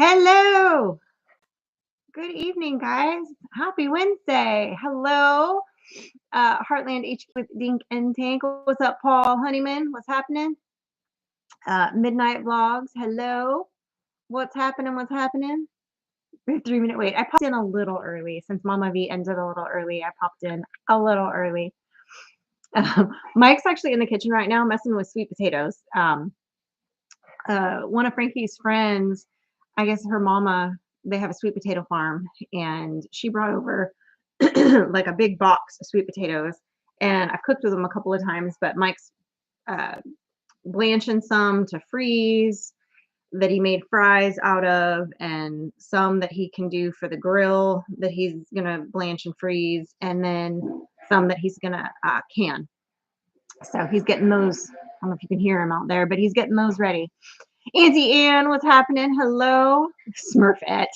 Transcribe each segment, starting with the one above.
Hello. Good evening, guys. Happy Wednesday. Hello. Heartland H with Dink and Tank. What's up, Paul Honeyman? What's happening? Midnight Vlogs. Hello. What's happening? What's happening? 3 minute wait. I popped in a little early since Mama V ended a little early. I popped in a little early. Mike's actually in the kitchen right now messing with sweet potatoes. One of Frankie's friends, I guess her mama, they have a sweet potato farm, and she brought over like a big box of sweet potatoes, and I've cooked with them a couple of times, but Mike's uh, blanching some to freeze that he made fries out of, and some that he can do for the grill that he's gonna blanch and freeze, and then some that he's gonna can. So he's getting those. I don't know if you can hear him out there, but he's getting those ready. Auntie Ann, what's happening? Hello. Smurfette.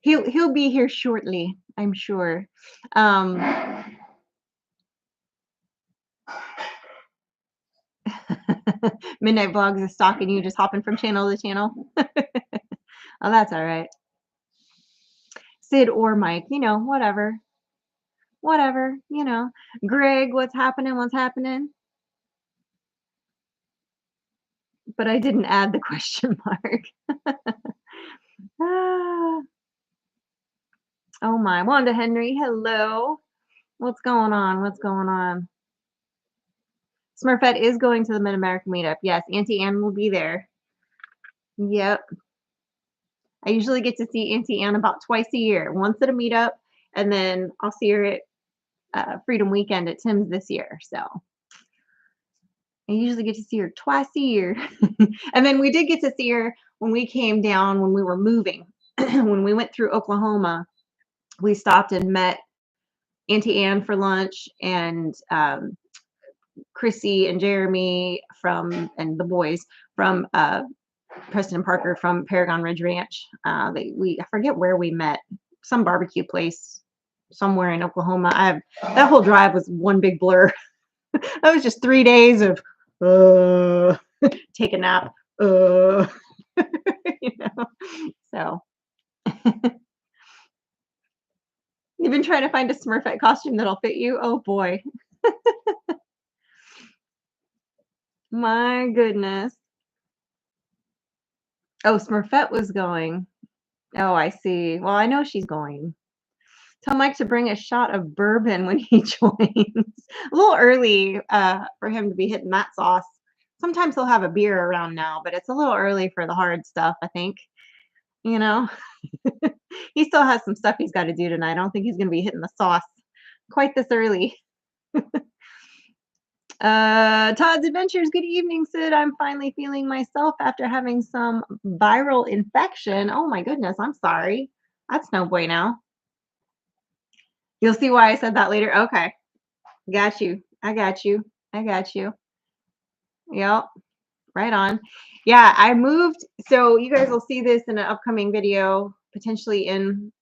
He'll be here shortly, I'm sure. Midnight Vlogs is stalking you, just hopping from channel to channel. Oh, that's all right. Sid or Mike, whatever. Whatever, Greg, what's happening? What's happening? But I didn't add the question mark. Oh my, Wanda Henry, hello. What's going on? What's going on? Smurfette is going to the Mid-America meetup. Yes, Auntie Ann will be there. Yep. I usually get to see Auntie Ann about twice a year, once at a meetup, and then I'll see her at Freedom Weekend at Tim's this year. So I usually get to see her twice a year. And then we did get to see her when we came down when we were moving. When we went through Oklahoma, we stopped and met Auntie Ann for lunch, and Chrissy and Jeremy and the boys from Preston and Parker from Paragon Ridge Ranch. I forget where we met, some barbecue place somewhere in Oklahoma. That whole drive was one big blur. That was just 3 days of take a nap. So you've been trying to find a Smurfette costume that'll fit you. Oh boy. My goodness. Oh, Smurfette was going. Oh, I see. Well, I know she's going. Tell Mike to bring a shot of bourbon when he joins. A little early for him to be hitting that sauce. Sometimes he'll have a beer around now, but it's a little early for the hard stuff, I think. He still has some stuff he's got to do tonight. I don't think he's going to be hitting the sauce quite this early. Todd's Adventures, good evening, Sid. I'm finally feeling myself after having some viral infection. Oh my goodness, I'm sorry. That's no bueno. You'll see why I said that later. Okay. Got you. I got you. Yep. Right on. Yeah, I moved. So you guys will see this in an upcoming video, potentially in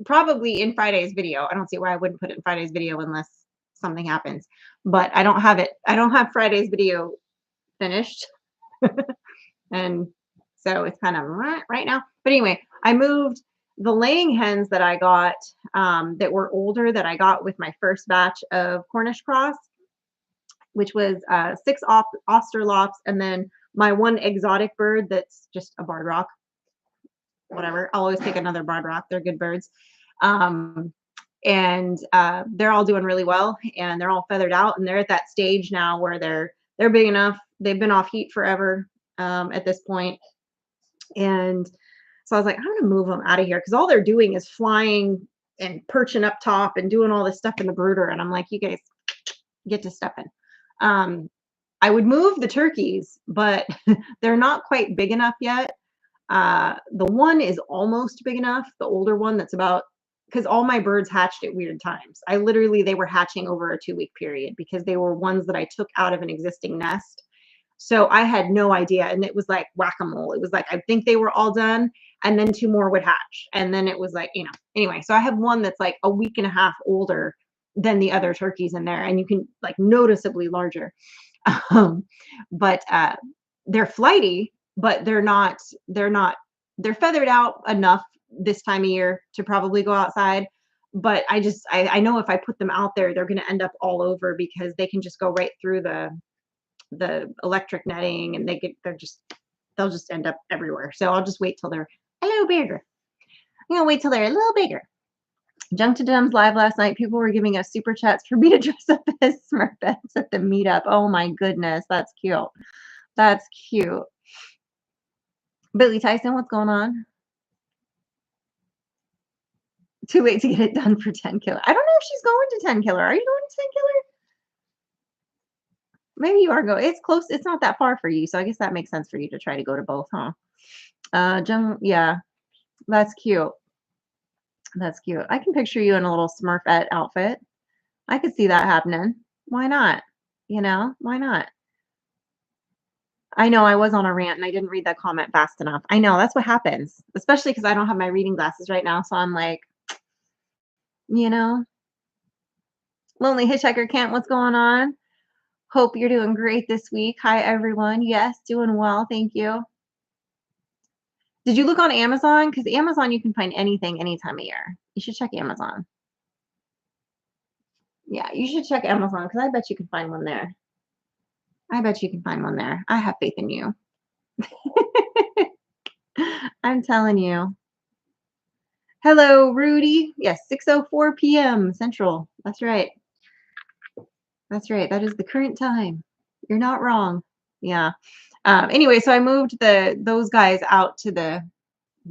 probably in Friday's video. I don't see why I wouldn't put it in Friday's video unless something happens. But I don't have it. I don't have Friday's video finished. And so it's kind of right now. But anyway, I moved the laying hens that I got that were older, that I got with my first batch of Cornish cross, which was 6 Austerlops, and then my one exotic bird that's just a barred rock. Whatever. I'll always take another barred rock. They're good birds. And they're all doing really well, and they're all feathered out, and they're at that stage now where they're big enough. They've been off heat forever at this point. And so I was like, I'm going to move them out of here because all they're doing is flying and perching up top and doing all this stuff in the brooder. And I'm like, you guys get to stepping. I would move the turkeys, but they're not quite big enough yet. The one is almost big enough, the older one that's because all my birds hatched at weird times. They were hatching over a 2-week period because they were ones that I took out of an existing nest. So I had no idea. And it was like whack-a-mole. It was like, I think they were all done. And then 2 more would hatch. And then it was like, anyway, so I have one that's like a week and a half older than the other turkeys in there. And you can like noticeably larger. But they're flighty, but they're feathered out enough this time of year to probably go outside. But I know if I put them out there, they're going to end up all over because they can just go right through the electric netting, and they'll just end up everywhere. So I'll just wait till they're a little bigger. I'm gonna wait till they're a little bigger. Junk to Dems live last night. People were giving us super chats for me to dress up as Smurfettes at the meetup. Oh my goodness, that's cute. That's cute. Billy Tyson, what's going on? Too late to get it done for 10 killer. I don't know if she's going to 10 killer. Are you going to 10 killer? Maybe you are going. It's close. It's not that far for you. So I guess that makes sense for you to try to go to both, huh? Yeah, that's cute. That's cute. I can picture you in a little Smurfette outfit. I could see that happening. Why not? You know, why not? I know I was on a rant and I didn't read that comment fast enough. I know that's what happens, especially because I don't have my reading glasses right now. So I'm like, you know, Lonely Hitchhiker Kent, what's going on? Hope you're doing great this week. Hi, everyone. Yes, doing well. Thank you. Did you look on Amazon? Because Amazon, you can find anything any time of year. You should check Amazon. Yeah, you should check Amazon because I bet you can find one there. I bet you can find one there. I have faith in you. I'm telling you. Hello, Rudy. Yes, 6:04 p.m. Central. That's right. That's right. That is the current time. You're not wrong. Yeah. Anyway, so I moved those guys out to the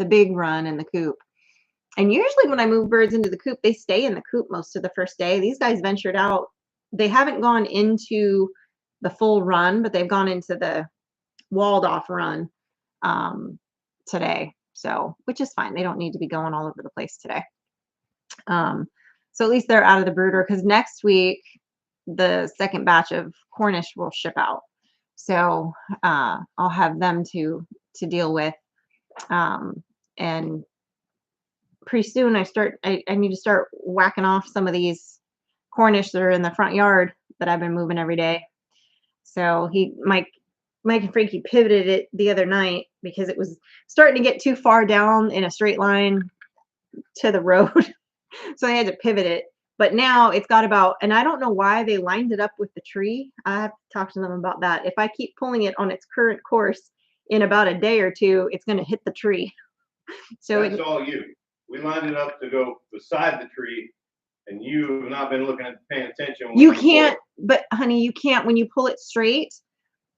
big run in the coop. And usually when I move birds into the coop, they stay in the coop most of the first day. These guys ventured out. They haven't gone into the full run, but they've gone into the walled off run today. So, which is fine. They don't need to be going all over the place today. So at least they're out of the brooder because next week the second batch of Cornish will ship out. So I'll have them to deal with. And pretty soon I need to start whacking off some of these Cornish that are in the front yard that I've been moving every day. So Mike and Frankie pivoted it the other night because it was starting to get too far down in a straight line to the road. So I had to pivot it. But now it's got about, and I don't know why they lined it up with the tree. I have to talk to them about that. If I keep pulling it on its current course, in about a day or two, it's going to hit the tree. So that's all you. We lined it up to go beside the tree, and you have not been paying attention. You can't, but honey, you can't when you pull it straight.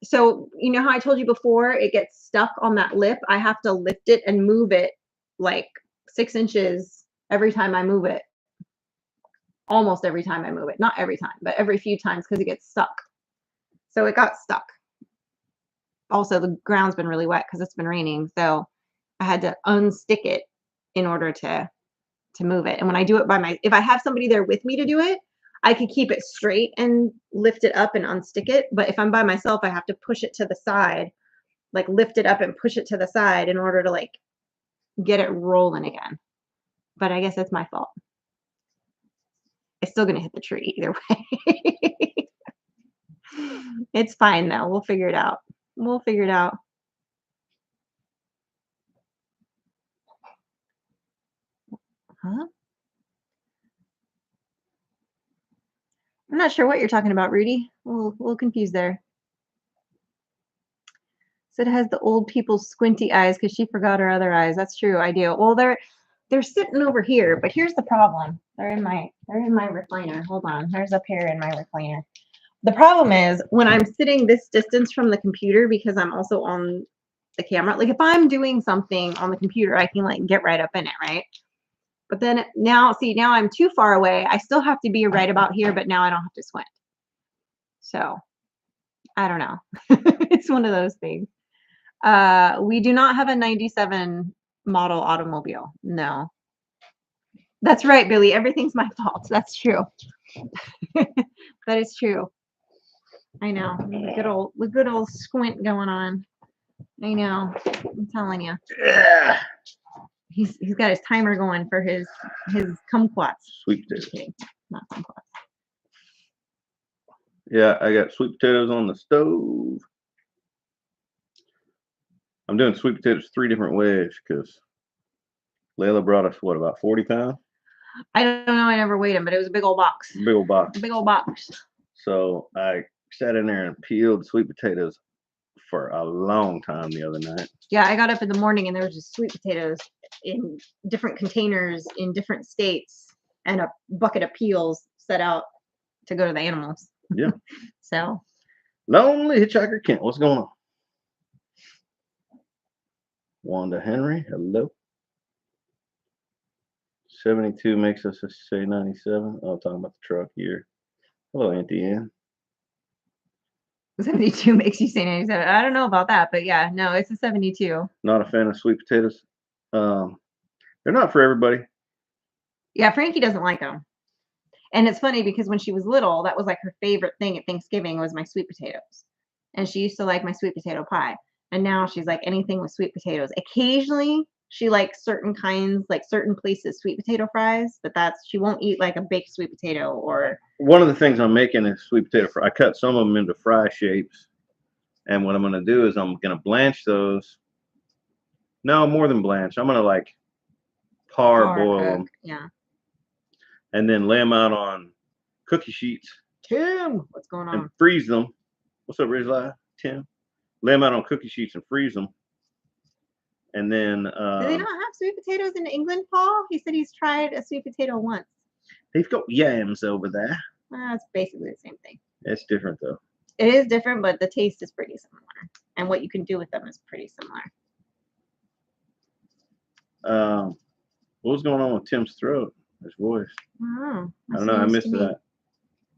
So you know how I told you before, it gets stuck on that lip. I have to lift it and move it like 6 inches every time I move it. Almost every time I move it. Not every time, but every few times because it gets stuck. So it got stuck. Also, the ground's been really wet because it's been raining. So I had to unstick it in order to move it. And when I do it if I have somebody there with me to do it, I could keep it straight and lift it up and unstick it. But if I'm by myself, I have to push it to the side, like lift it up and push it to the side in order to like get it rolling again. But I guess it's my fault. It's still going to hit the tree either way. It's fine though. We'll figure it out. We'll figure it out. Huh? I'm not sure what you're talking about, Rudy. A little confused there. So it has the old people's squinty eyes because she forgot her other eyes. That's true. I do. Well, they're sitting over here, but here's the problem. They're in my recliner. Hold on. There's up here in my recliner. The problem is when I'm sitting this distance from the computer, because I'm also on the camera, like if I'm doing something on the computer, I can like get right up in it, right? But then now I'm too far away. I still have to be right about here, but now I don't have to squint. So I don't know. It's one of those things. We do not have a 97 model automobile. No. That's right, Billy. Everything's my fault. That's true. That is true. I know. The good old squint going on. I know. I'm telling you. Yeah. He's got his timer going for his kumquats. Sweet. Not kumquats. Yeah, I got sweet potatoes on the stove. I'm doing sweet potatoes 3 different ways because Layla brought us what, about 40 pounds? I don't know. I never weighed them, but it was a big old box. Big old box. Big old box. So I sat in there and peeled sweet potatoes for a long time the other night. Yeah, I got up in the morning and there was just sweet potatoes in different containers in different states and a bucket of peels set out to go to the animals. Yeah. So Lonely Hitchhiker Kent, what's going on? Wanda Henry, hello. 72 makes us say 97. Oh, talking about the truck here. Hello, Auntie Ann. 72 makes you say 97. I don't know about that, but yeah, no, it's a 72. Not a fan of sweet potatoes. They're not for everybody. Yeah, Frankie doesn't like them. And it's funny because when she was little, that was like her favorite thing at Thanksgiving was my sweet potatoes. And she used to like my sweet potato pie. And now she's like anything with sweet potatoes. Occasionally she likes certain kinds, like certain places sweet potato fries, but she won't eat like a baked sweet potato or One of the things I'm making is sweet potato fry. I cut some of them into fry shapes. And what I'm going to do is I'm going to blanch those. No, more than blanch. I'm going to like parboil them. Yeah. And then lay them out on cookie sheets. Tim, what's going on? And freeze them. What's up, Rizla? Tim? Lay them out on cookie sheets and freeze them. And then do they not have sweet potatoes in England, Paul? He said he's tried a sweet potato once. they've got yams over there. It's basically the same thing. It's different though. It is different, but the taste is pretty similar. And what you can do with them is pretty similar. What was going on with Tim's throat? His voice. I don't know. I missed that.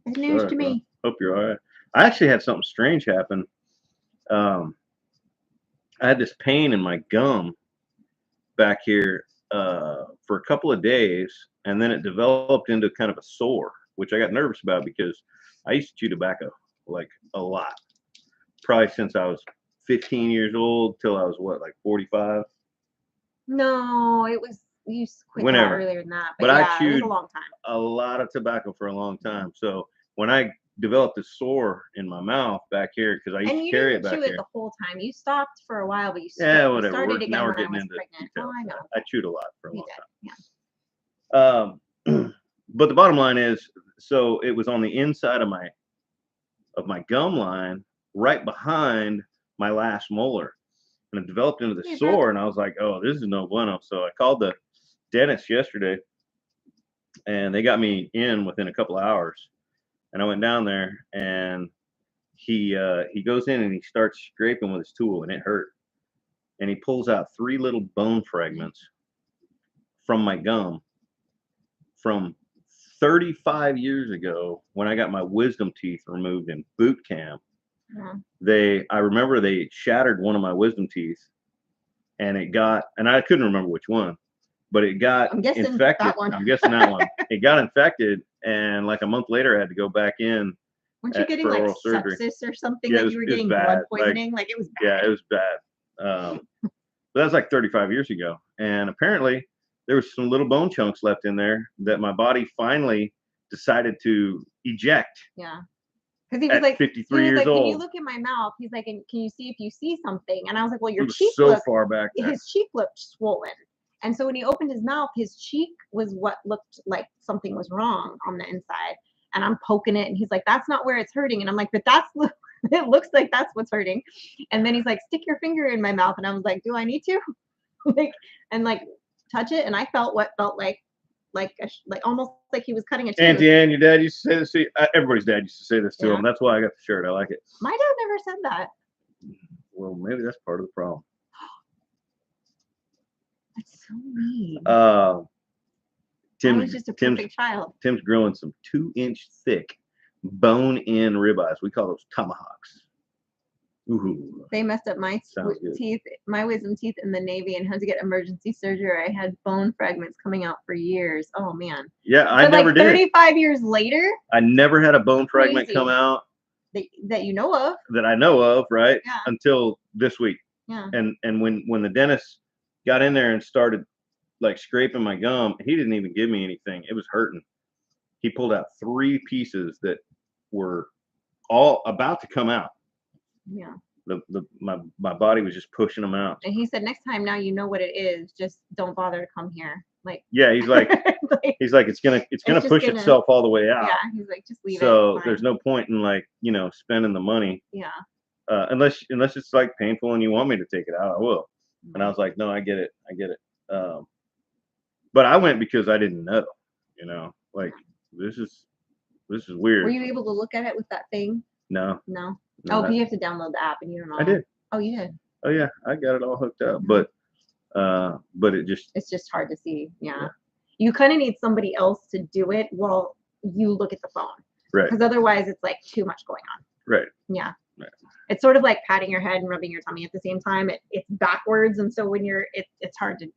It's news to me. Hope you're all right. I actually had something strange happen. I had this pain in my gum back here for a couple of days, and then it developed into kind of a sore, which I got nervous about because I used to chew tobacco like a lot, probably since I was 15 years old till I was what, like 45. No, it was you quit Whenever. Earlier than that, but yeah, I chewed it was a long time. a lot of tobacco for a long time. So when I developed a sore in my mouth back here, because I used to carry it back chew here. It the whole time. You stopped for a while, but you whatever. started again Now we're when getting I was into pregnant. details. Oh, I know. I chewed a lot for a long time. Yeah. But the bottom line is, so it was on the inside of my gum line, right behind my last molar, and it developed into the sore. And I was like, "Oh, this is no bueno." So I called the dentist yesterday, and they got me in within a couple of hours. And I went down there, and he goes in and he starts scraping with his tool, and it hurt. And he pulls out 3 little bone fragments from my gum from 35 years ago when I got my wisdom teeth removed in boot camp. Yeah. I remember they shattered one of my wisdom teeth, and I couldn't remember which one, but it got infected. That one. I'm guessing that one. It got infected, and like a month later, I had to go back in. Weren't you getting like sepsis or something? Yeah, like you were getting blood poisoning? Like it was bad. Yeah, it was bad. But that was like 35 years ago, and apparently there was some little bone chunks left in there that my body finally decided to eject. Yeah. Because he was like 53 years old. Can you look in my mouth? He's like, can you see if you see something? And I was like, well, your cheek far back there. His cheek looked swollen. And so when he opened his mouth, his cheek was what looked like something was wrong on the inside. And I'm poking it, and he's like, that's not where it's hurting. And I'm like, but it looks like that's what's hurting. And then he's like, stick your finger in my mouth. And I was like, do I need to? and touch it. And I felt what felt like almost like he was cutting a tooth. Auntie Ann, your dad used to say this. Everybody's dad used to say this to him. That's why I got the shirt. I like it. My dad never said that. Well, maybe that's part of the problem. That's so mean. Tim was just a perfect child. Tim's grilling some 2-inch thick bone-in ribeyes. We call those tomahawks. Ooh. They messed up my teeth, my wisdom teeth in the Navy, and had to get emergency surgery. I had bone fragments coming out for years. Oh man. Yeah, I never did. 35 years later. I never had a bone fragment come out that you know of. That I know of, right? Yeah. Until this week. Yeah. And when the dentist got in there and started like scraping my gum, he didn't even give me anything. It was hurting. He pulled out 3 pieces that were all about to come out. Yeah. My body was just pushing them out. And he said, next time now you know what it is, just don't bother to come here. Like, Yeah, he's like it's gonna just push gonna- itself all the way out. yeah, he's like, just leave it. So it's there's fine. no point in like, spending the money. Yeah. Unless it's like painful and you want me to take it out, I will. And I was like, no, I get it. But I went because I didn't know, like this is weird. Were you able to look at it with that thing? No. No. No, Oh, 'cause you have to download the app and you don't know. I did. Oh, you did. Oh yeah, I got it all hooked up, but it just It's just hard to see. Yeah. You kind of need somebody else to do it while you look at the phone. right, Because otherwise it's like too much going on. right. Yeah. Right. It's sort of like patting your head and rubbing your tummy at the same time. It's backwards, and so when it's hard to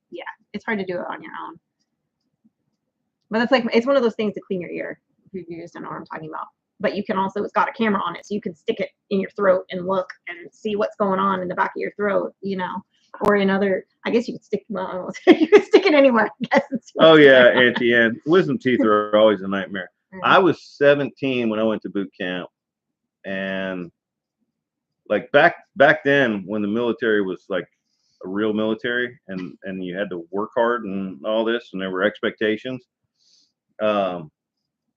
it's hard to do it on your own. But it's one of those things to clean your ear. If you just don't know what I'm talking about. But you can also, it's got a camera on it, so you can stick it in your throat and look and see what's going on in the back of your throat, or in other. I guess you could stick. Well, you could stick it anywhere. I guess. Oh yeah, at the end, wisdom teeth are always a nightmare. I was 17 when I went to boot camp, and like back then when the military was like a real military, and you had to work hard and all this, and there were expectations.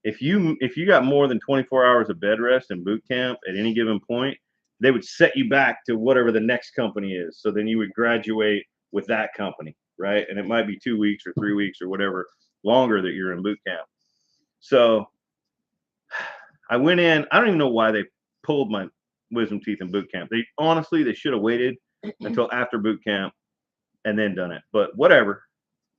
If you got more than 24 hours of bed rest in boot camp at any given point, they would set you back to whatever the next company is. So then you would graduate with that company, right? And it might be 2 weeks or 3 weeks or whatever longer that you're in boot camp. So I went in. I don't even know why they pulled my wisdom teeth in boot camp. They should have waited until after boot camp and then done it. But whatever,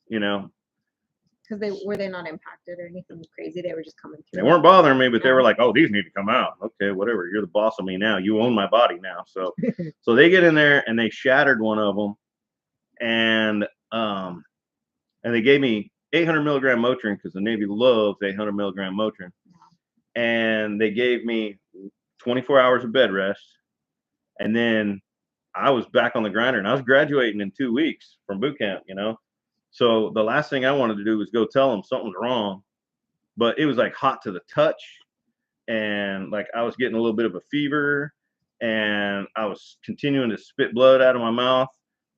Because were they not impacted or anything crazy? They were just coming through. They weren't bothering me, but they were like, "Oh, these need to come out." Okay, whatever. You're the boss of me now. You own my body now. So, so they get in there and they shattered one of them, and they gave me 800 milligram Motrin because the Navy loves 800 milligram Motrin, and they gave me 24 hours of bed rest, and then I was back on the grinder, and I was graduating in 2 weeks from boot camp. So the last thing I wanted to do was go tell them something's wrong, but it was like hot to the touch, and like I was getting a little bit of a fever, and I was continuing to spit blood out of my mouth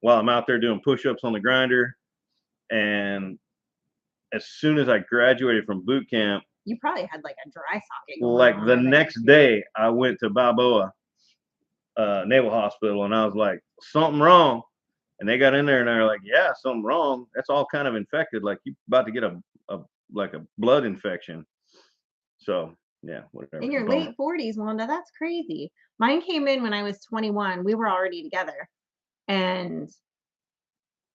while I'm out there doing push-ups on the grinder. And as soon as I graduated from boot camp, you probably had like a dry socket. Like the next day, I went to Balboa Naval Hospital, and I was like, something wrong. And they got in there and they're like, yeah, something wrong. That's all kind of infected. Like you're about to get a blood infection. So yeah, whatever. In your late 40s, Wanda, that's crazy. Mine came in when I was 21. We were already together, and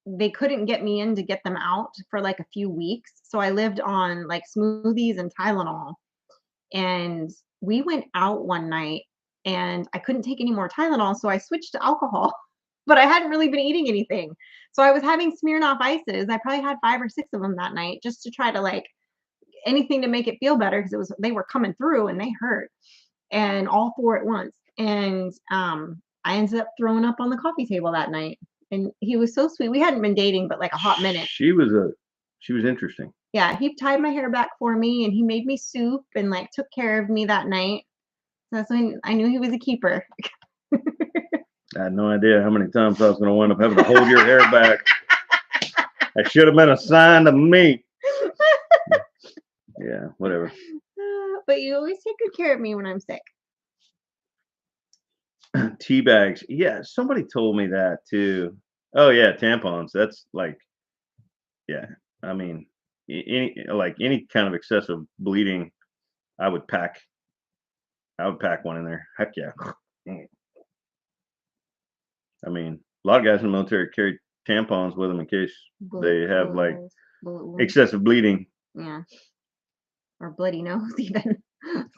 they couldn't get me in to get them out for like a few weeks. So I lived on like smoothies and Tylenol. And we went out one night and I couldn't take any more Tylenol. So I switched to alcohol, but I hadn't really been eating anything. So I was having Smirnoff ices. I probably had 5 or 6 of them that night just to try to like anything to make it feel better, because they were coming through and they hurt, and all 4 at once. And I ended up throwing up on the coffee table that night. And he was so sweet. We hadn't been dating but like a hot minute. She was interesting. Yeah, he tied my hair back for me, and he made me soup and like took care of me that night. So that's when I knew he was a keeper. I had no idea how many times I was going to wind up having to hold your hair back. That should have been a sign to me. Yeah, whatever. But you always take good care of me when I'm sick. Tea bags. Yeah, somebody told me that too. Oh yeah, tampons. That's like, yeah. I mean, any kind of excessive bleeding, I would pack one in there. Heck yeah. I mean, a lot of guys in the military carry tampons with them in case they have like excessive bleeding. Yeah. Or bloody nose even.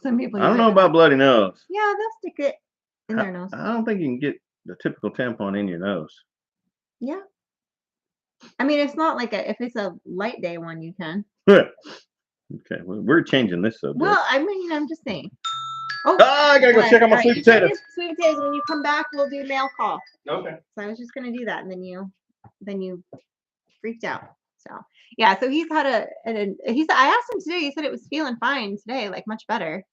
Some people. I don't know about bloody nose. Yeah, they'll stick it in their nose. I don't think you can get the typical tampon in your nose. Yeah. I mean, it's not like if it's a light day one, you can. Okay, well, we're changing this subject. Well, I mean, I'm just saying. Oh, I gotta go check on my sweet potatoes. Sweet potatoes. When you come back, we'll do mail call. Okay. So I was just gonna do that, and then you freaked out. So yeah, so he's had I asked him today. He said it was feeling fine today, like much better.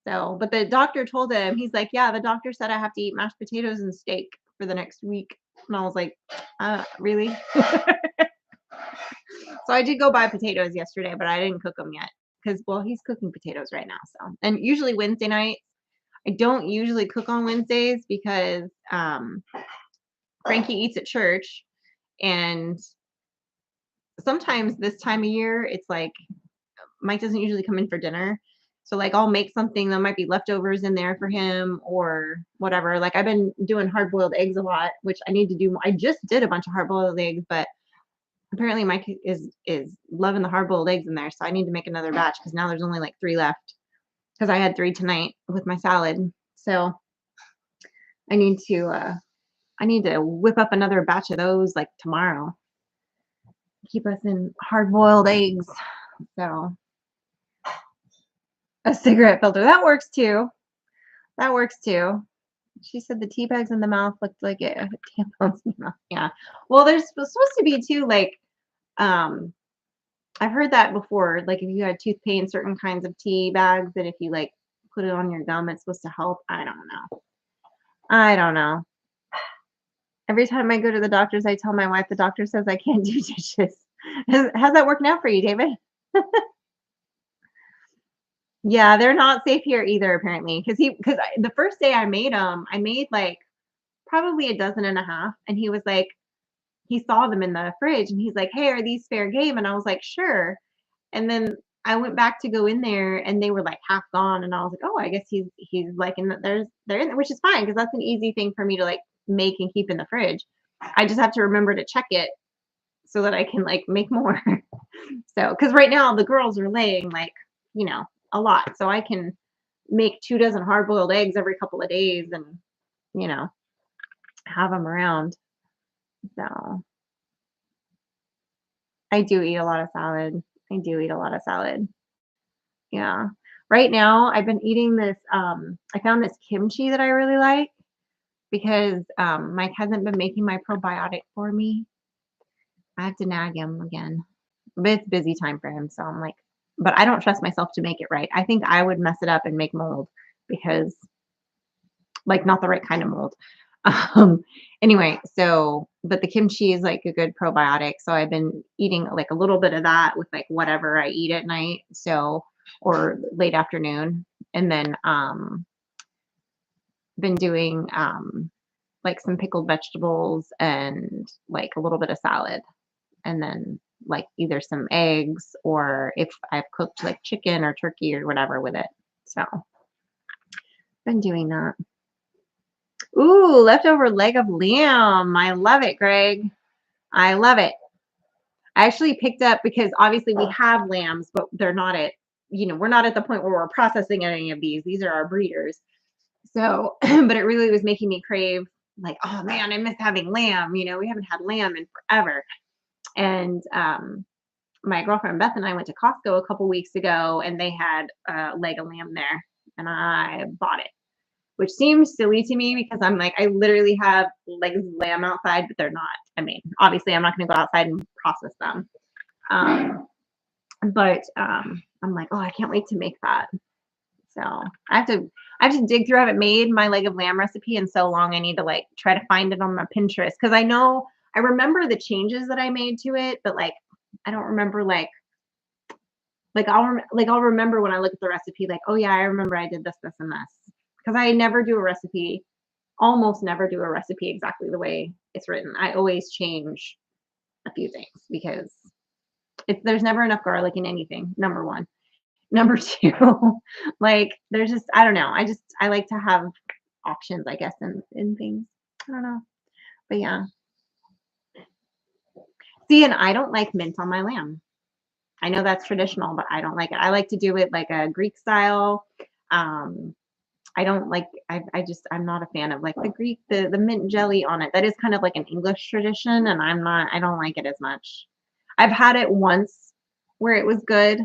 So, but the doctor told him, he's like, yeah, the doctor said I have to eat mashed potatoes and steak for the next week. And I was like, really? So I did go buy potatoes yesterday, but I didn't cook them yet because, well, he's cooking potatoes right now. So, and usually Wednesday nights, I don't usually cook on Wednesdays because Frankie eats at church, and sometimes this time of year, it's like Mike doesn't usually come in for dinner. So like I'll make something, there might be leftovers in there for him or whatever. Like I've been doing hard boiled eggs a lot, which I need to do. I just did a bunch of hard boiled eggs, but apparently Mike is loving the hard boiled eggs in there. So I need to make another batch because now there's only like 3 left because I had 3 tonight with my salad. So I need to whip up another batch of those like tomorrow. Keep us in hard boiled eggs. So a cigarette filter. That works too. That works too. She said the tea bags in the mouth looked like it had tampons in the mouth. Yeah. Well, there's supposed to be too, like, I've heard that before. Like if you had tooth pain, certain kinds of tea bags that if you like put it on your gum, it's supposed to help. I don't know. I don't know. Every time I go to the doctor's, I tell my wife the doctor says I can't do dishes. How's that working out for you, David? Yeah, they're not safe here either, apparently. Because the first day I made them, I made like probably a dozen and a half, and he was like, he saw them in the fridge, and he's like, "Hey, are these fair game?" And I was like, "Sure." And then I went back to go in there, and they were like half gone, and I was like, "Oh, I guess he's like in they're in there," which is fine because that's an easy thing for me to like make and keep in the fridge. I just have to remember to check it so that I can like make more. So, because right now the girls are laying like, a lot. So I can make 2 dozen hard boiled eggs every couple of days and, you know, have them around. So I do eat a lot of salad. I do eat a lot of salad. Yeah. Right now I've been eating this, I found this kimchi that I really like because Mike hasn't been making my probiotic for me. I have to nag him again. But it's busy time for him. So I'm like, but I don't trust myself to make it right. I think I would mess it up and make mold because like not the right kind of mold. Anyway, so but the kimchi is like a good probiotic. So I've been eating like a little bit of that with like whatever I eat at night. So or late afternoon. And then been doing like some pickled vegetables and like a little bit of salad. And then like either some eggs or if I've cooked like chicken or turkey or whatever with it. So been doing that. Ooh, leftover leg of lamb. I love it, Greg. I love it. I actually picked up because obviously we have lambs, but they're not at, we're not at the point where we're processing any of these. These are our breeders. So, but it really was making me crave like, oh man, I miss having lamb. We haven't had lamb in forever. And my girlfriend Beth and I went to Costco a couple weeks ago and they had a leg of lamb there and I bought it, which seems silly to me because I'm like, I literally have legs of lamb outside, but they're not. I mean, obviously I'm not going to go outside and process them. But I'm like, oh, I can't wait to make that. So I have to dig through. I haven't made my leg of lamb recipe in so long. I need to like try to find it on my Pinterest because I remember the changes that I made to it, but like I don't remember like I'll remember when I look at the recipe like, oh yeah, I remember I did this, this, and this because I never do a recipe, almost never do a recipe exactly the way it's written. I always change a few things because there's never enough garlic in anything. Number one. Number two, like there's just I don't know. I like to have options, I guess, in things. I don't know, but yeah. See, and I don't like mint on my lamb. I know that's traditional, but I don't like it. I like to do it like a Greek style. I don't like. I'm not a fan of like the mint jelly on it. That is kind of like an English tradition, and I don't like it as much. I've had it once where it was good,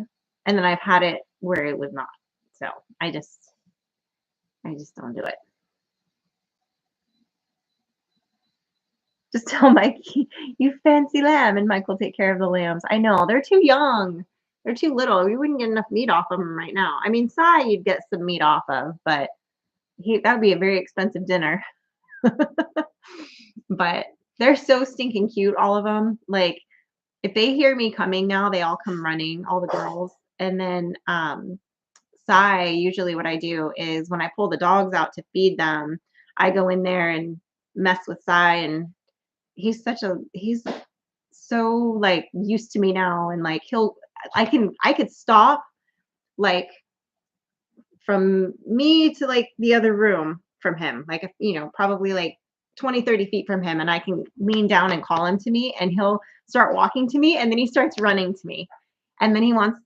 and then I've had it where it was not. So I just don't do it. Just tell Mike you fancy lamb, and Mike will take care of the lambs. I know they're too young. They're too little. We wouldn't get enough meat off of them right now. I mean, Sai you'd get some meat off of, but that would be a very expensive dinner. But they're so stinking cute, all of them. Like, if they hear me coming now, they all come running, all the girls. And then Sai, usually what I do is when I pull the dogs out to feed them, I go in there and mess with Sai, and he's so like used to me now, and like I could stop like from me to like the other room from him, like if, probably like 20-30 feet from him, and I can lean down and call him to me, and he'll start walking to me, and then he starts running to me, and then he wants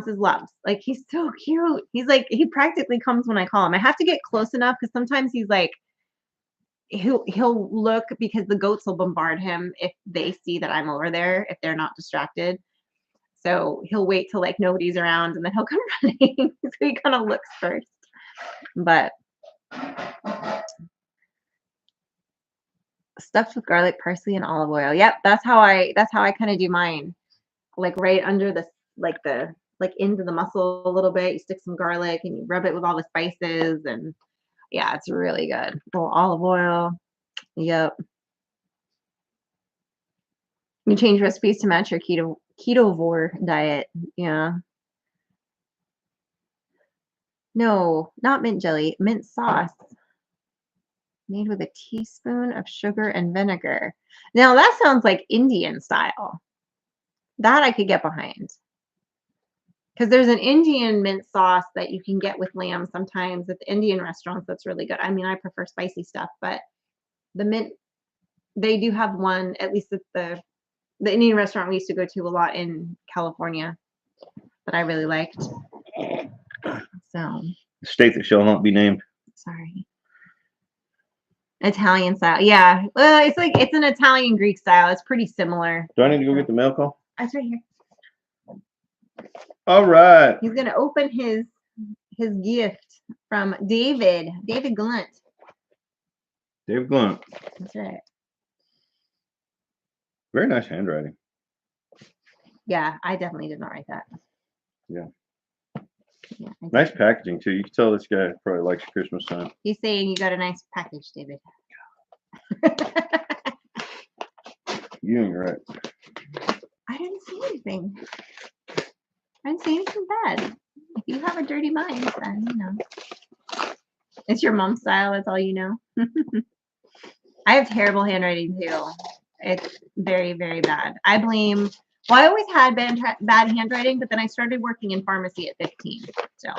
his loves. Like, he's so cute. He's like, he practically comes when I call him. I have to get close enough because sometimes he's like, he'll look, because the goats will bombard him if they see that I'm over there, if they're not distracted. So he'll wait till like nobody's around, and then he'll come running. So he kind of looks first. But stuffed with garlic, parsley, and olive oil. Yep, that's how I kind of do mine. Like right under the into the muscle a little bit. You stick some garlic and you rub it with all the spices, and yeah, it's really good. A little olive oil. Yep. You change recipes to match your ketovore diet. Yeah. No, not mint jelly, mint sauce. Made with a teaspoon of sugar and vinegar. Now that sounds like Indian style. That I could get behind. Because there's an Indian mint sauce that you can get with lamb sometimes at the Indian restaurants that's really good. I mean, I prefer spicy stuff, but the mint, they do have one, at least at the Indian restaurant we used to go to a lot in California, that I really liked. So. State that shall not be named. Sorry. Italian style. Yeah. Well, it's an Italian Greek style. It's pretty similar. Do I need to go get the mail call? That's right here. All right. He's gonna open his gift from David Glunt. Dave Glunt. That's right. Very nice handwriting. Yeah, I definitely did not write that. Yeah. Yeah. Nice packaging too. You can tell this guy probably likes Christmas time. He's saying you got a nice package, David. You ain't right. I didn't see anything. I didn't see anything bad. If you have a dirty mind, then it's your mom's style. That's all you know. I have terrible handwriting too. It's very, very bad. I always had bad handwriting, but then I started working in pharmacy at 15. So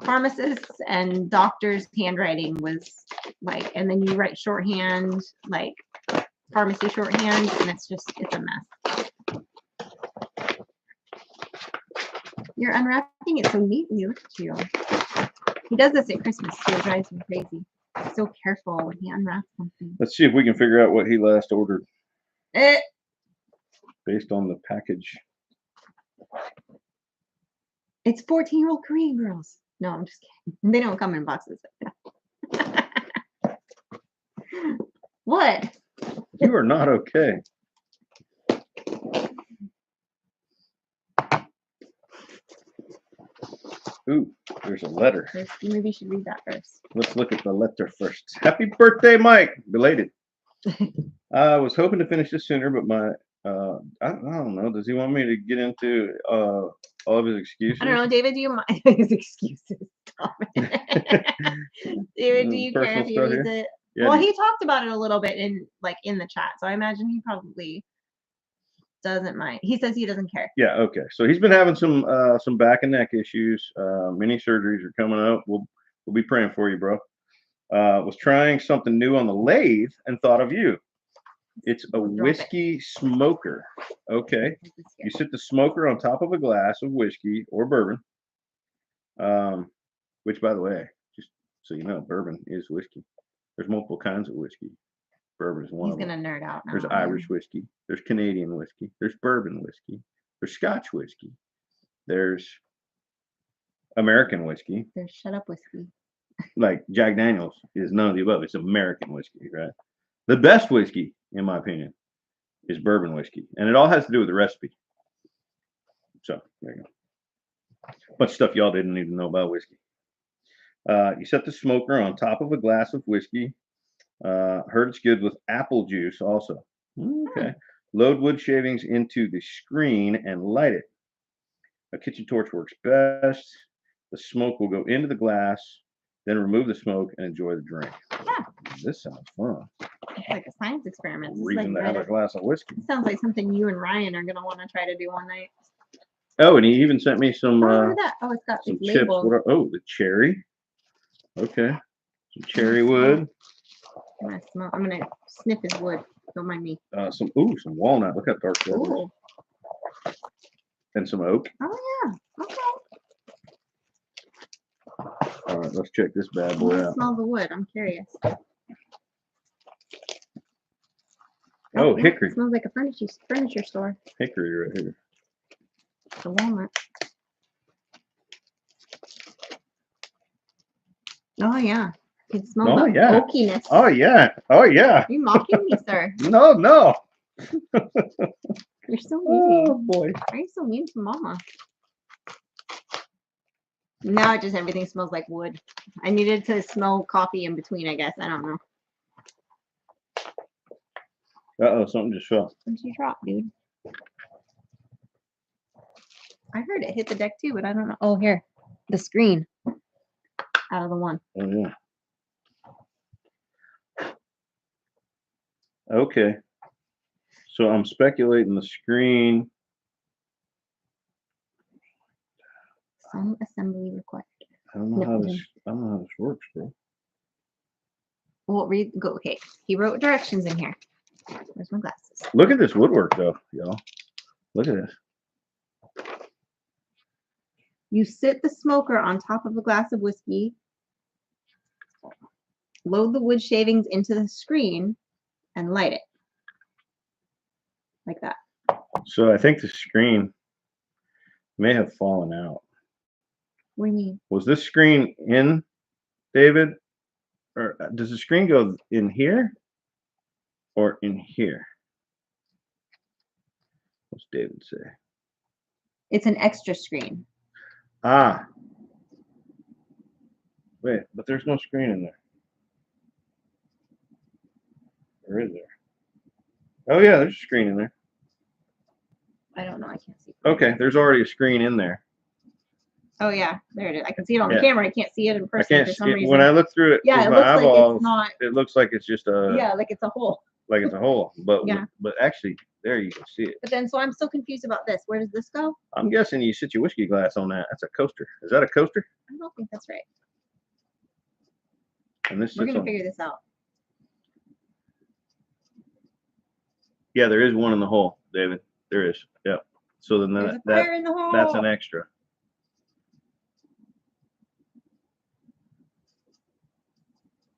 pharmacists and doctors' handwriting was like, and then you write shorthand, like pharmacy shorthand, and it's a mess. You're unwrapping it so neatly. Look at you. He does this at Christmas too. It drives me crazy. He's so careful when he unwraps something. Let's see if we can figure out what he last ordered. Based on the package. It's 14-year-old Korean girls. No, I'm just kidding. They don't come in boxes like that. What? You are not okay. Ooh, there's a letter. Maybe you should read that first. Let's look at the letter first. Happy birthday, Mike. Belated. I was hoping to finish this sooner, but my I don't know. Does he want me to get into all of his excuses? I don't know, David. Do you mind his excuses? Stop it. David, do you care if he reads it? Yeah, well, he talked about it a little bit in the chat, so I imagine he probably doesn't mind. He says he doesn't care. Yeah. Okay. So he's been having some back and neck issues. Many surgeries are coming up. We'll be praying for you, bro. Was trying something new on the lathe and thought of you. It's a whiskey smoker. Okay. You sit the smoker on top of a glass of whiskey or bourbon. Which, by the way, just so you know, bourbon is whiskey. There's multiple kinds of whiskey. Bourbon is one of them. He's gonna nerd out now. There's Irish whiskey. There's Canadian whiskey. There's bourbon whiskey. There's Scotch whiskey. There's American whiskey. There's shut up whiskey. Like Jack Daniels is none of the above. It's American whiskey, right? The best whiskey, in my opinion, is bourbon whiskey. And it all has to do with the recipe. So there you go. Bunch of stuff y'all didn't need to know about whiskey. You set the smoker on top of a glass of whiskey. Heard it's good with apple juice also. Okay. Load wood shavings into the screen and light it. A kitchen torch works best. The smoke will go into the glass, then remove the smoke and enjoy the drink. Yeah. This sounds fun. It's like a science experiment. This is Reason like to have a glass of whiskey. sounds like something you and Ryan are gonna want to try to do one night. Oh, and he even sent me some Oh, look at that. Oh, it's got some these chips. labels. What are, oh, the cherry. Okay. Some cherry wood. I'm gonna sniff his wood. Don't mind me. Some walnut. Look how dark that is. Ooh. And some oak. Oh yeah. Okay. All right, let's check this bad I boy want to out. smell the wood. I'm curious. Oh, yeah, hickory. It smells like a furniture store. Hickory right here. The walnut. Oh yeah. You can smell Oh, the yeah. oakiness. Oh yeah. Oh yeah. Are you mocking me, sir? No, no. You're so mean. Oh boy. Why are you so mean to mama? Now it just everything smells like wood. I needed to smell coffee in between, I guess. I don't know. Uh-oh, something just fell. What did you drop, dude? I heard it hit the deck too, but I don't know. Oh, here. The screen. Out of the one. Oh yeah. Okay. So I'm speculating the screen. Some assembly required. I don't know how this works, bro. Well, go. Okay. He wrote directions in here. Where's my glasses? Look at this woodwork though, y'all. Look at this. You sit the smoker on top of a glass of whiskey. Load the wood shavings into the screen and light it. Like that. So I think the screen may have fallen out. What do you mean? Was this screen in, David? Or does the screen go in here or in here? What's David say? It's an extra screen. Ah. Wait, but there's no screen in there. Or is there? Oh yeah, there's a screen in there. I don't know. I can't see. Okay, there's already a screen in there. Oh yeah, there it is. I can see it on Yeah. the camera. I can't see it in I person can't for see some it. reason. When I look through it Yeah, with it my looks like eyeballs, it's not. it looks like it's just a Yeah, like it's a hole. like it's a hole. But Yeah. but actually there you can see it. But then, so I'm still confused about this. Where does this go? I'm guessing you sit your whiskey glass on that. That's a coaster. Is that a coaster? I don't think that's right. And this We're sits gonna on. figure this out. Yeah, there is one in the hole, David. There is. Yep. So then There's a that fire in the hole. that's an extra.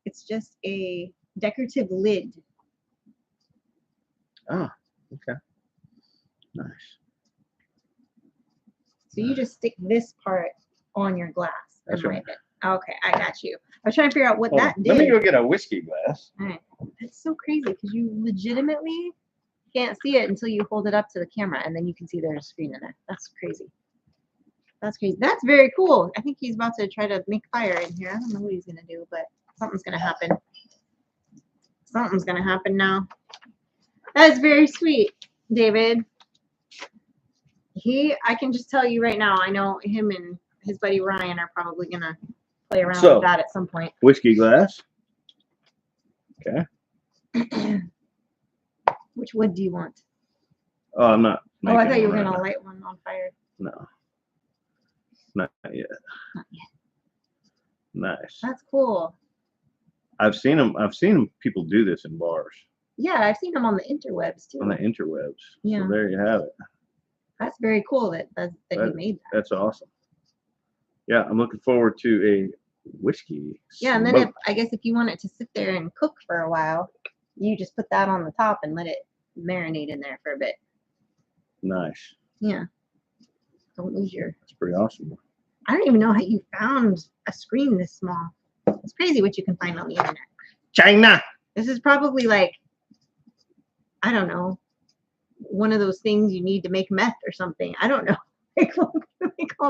It's just a decorative lid. Oh, okay. Nice. So you just stick this part on your glass and That's right. light it. Okay, I got you. I was trying to figure out what Hold that on. did. Let me go get a whiskey glass. All right. That's so crazy because you legitimately can't see it until you hold it up to the camera and then you can see there's a screen in there. That's crazy. That's crazy. That's very cool. I think he's about to try to make fire in here. I don't know what he's going to do, but something's going to happen. Something's going to happen now. That is very sweet, David. I can just tell you right now, I know him and his buddy Ryan are probably going to play around So, with that at some point. Whiskey glass. Okay. Which wood do you want? Oh, I'm not. Oh, I thought you making were one going to right light one on fire. now. No. Not yet. Not yet. Nice. That's cool. I've seen them. People do this in bars Yeah, I've seen them on the interwebs too. on the interwebs. Yeah. So there you have it. That's very cool that he made that. That's awesome. Yeah, I'm looking forward to a whiskey. Yeah, and then smoke. I guess if you want it to sit there and cook for a while, you just put that on the top and let it marinate in there for a bit. Nice. Yeah. Don't lose your. That's pretty awesome. I don't even know how you found a screen this small. It's crazy what you can find on the internet. China. This is probably like, I don't know, one of those things you need to make meth or something. I don't know. we called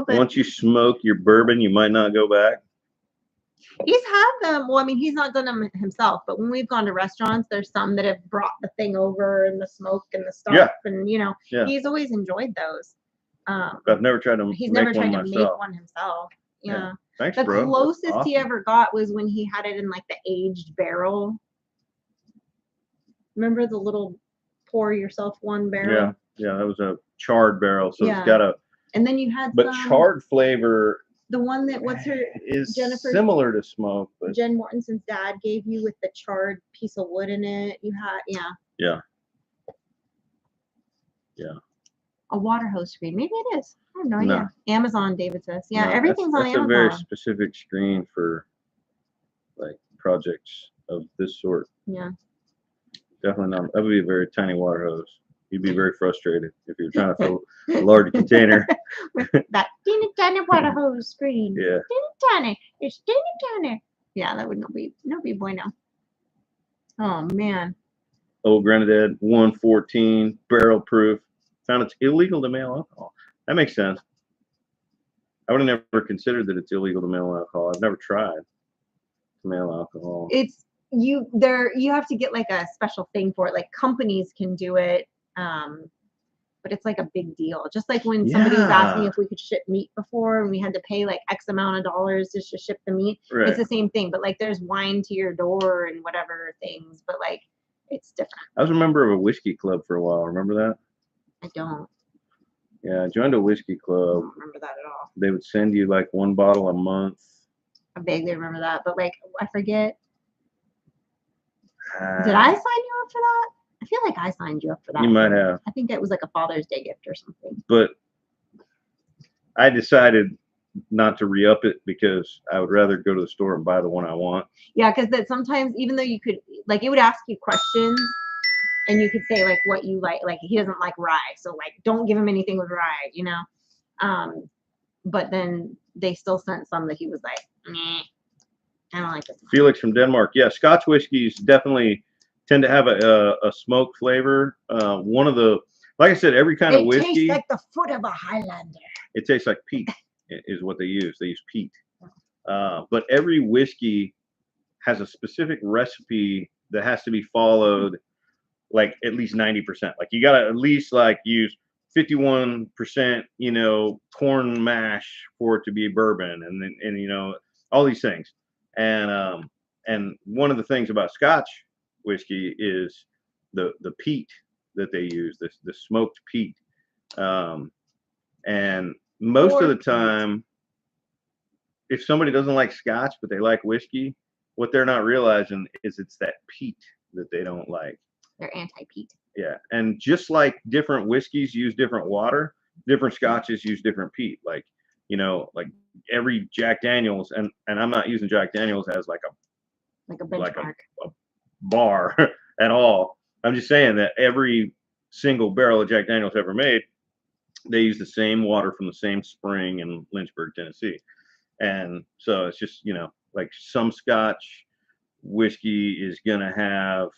it. Once you smoke your bourbon, you might not go back. He's had them. Well, I mean, he's not done them himself, but when we've gone to restaurants, there's some that have brought the thing over and the smoke and the stuff, Yeah. and Yeah. he's always enjoyed those. I've never tried to He's make never tried one to myself. make one himself. Yeah. Thanks, The bro. That's closest he awesome. ever got was when he had it in like the aged barrel. Remember the little pour yourself one barrel? Yeah, that was a charred barrel, so Yeah. it's got a. And then you had But some, charred flavor the one that what's her is Jennifer's- similar to smoke, but Jen Mortensen's dad gave you with the charred piece of wood in it. You had yeah. a water hose screen. Maybe it is. I have no No. idea. Amazon, David says. Yeah, No, everything's on that's Amazon. a very specific screen for like projects of this sort. Yeah. Definitely not. That would be a very tiny water hose. You'd be very frustrated if you're trying to fill a large container. With that teeny tiny water hose screen. Yeah. Teeny tiny. It's teeny tiny. Yeah, that would not be bueno. Oh man. Old Grenadine 114 barrel proof. Found it's illegal to mail alcohol. That makes sense. I would have never considered that it's illegal to mail alcohol. I've never tried to mail alcohol. It's you have to get like a special thing for it. Like companies can do it. But it's like a big deal. Just like when somebody was asking if we could ship meat before and we had to pay like X amount of dollars just to ship the meat. Right. It's the same thing. But like there's wine to your door and whatever things. But like it's different. I was a member of a whiskey club for a while. Remember that? I don't Yeah, I joined a whiskey club. remember that at all. They would send you like one bottle a month. I vaguely remember that. But like I forget. Did I sign you up for that? I feel like I signed you up for that. You might have. I think it was like a Father's Day gift or something. But I decided not to re-up it because I would rather go to the store and buy the one I want. Yeah, because that sometimes even though you could like it would ask you questions and you could say like what you like he doesn't like rye, so like don't give him anything with rye, but then they still sent some that he was like, meh, I don't like this one. Felix from Denmark. Yeah, Scotch whiskeys definitely tend to have a smoke flavor. One of the, like I said, every kind of whiskey. It tastes like the foot of a Highlander. It tastes like peat is what they use. They use peat. But every whiskey has a specific recipe that has to be followed like at least 90%. Like you got to at least like use 51%, corn mash for it to be bourbon and all these things. And one of the things about Scotch whiskey is the peat that they use, the smoked peat. And most of the time, if somebody doesn't like Scotch, but they like whiskey, what they're not realizing is it's that peat that they don't like. They're anti-peat. Yeah. And just like different whiskeys use different water, different Scotches use different peat. Like, like every Jack Daniels, and I'm not using Jack Daniels as like a benchmark. A bar at all. I'm just saying that every single barrel of Jack Daniels ever made, they use the same water from the same spring in Lynchburg, Tennessee. And so it's just, like some Scotch whiskey is going to have,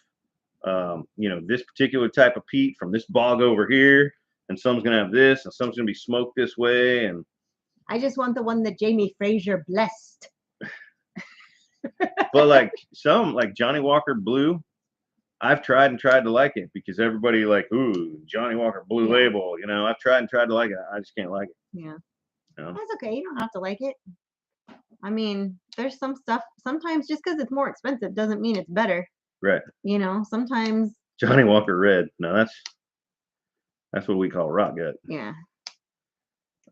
this particular type of peat from this bog over here. And some's going to have this, and some's going to be smoked this way. And I just want the one that Jamie Fraser blessed. But like some, like Johnny Walker Blue, I've tried to like it because everybody like, ooh, Johnny Walker Blue Label, I've tried to like it. I just can't like it. Yeah. That's okay. You don't have to like it. I mean, there's some stuff, sometimes just because it's more expensive doesn't mean it's better. Right. Sometimes. Johnny Walker Red. No, that's what we call rock gut. Yeah.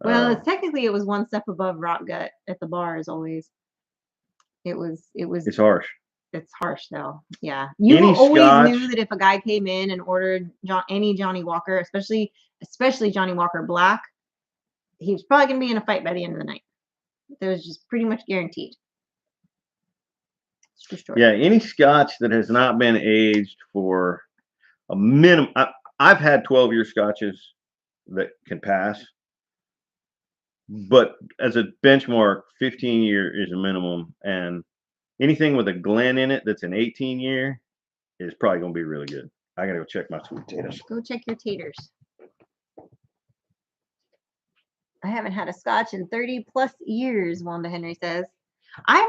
Well, it's technically it was one step above rock gut at the bar as always. It's harsh. It's harsh though. Yeah. You Any always Scotch, knew that if a guy came in and ordered any Johnny Walker, especially Johnny Walker Black, he was probably going to be in a fight by the end of the night. That was just pretty much guaranteed. It's true story. Yeah, any Scotch that has not been aged for a minimum. I've had 12-year Scotches that can pass. But as a benchmark, 15-year is a minimum. And anything with a Glen in it that's an 18-year is probably going to be really good. I got to go check my sweet potatoes. Go check your taters. I haven't had a scotch in 30 plus years, Wanda Henry says. Like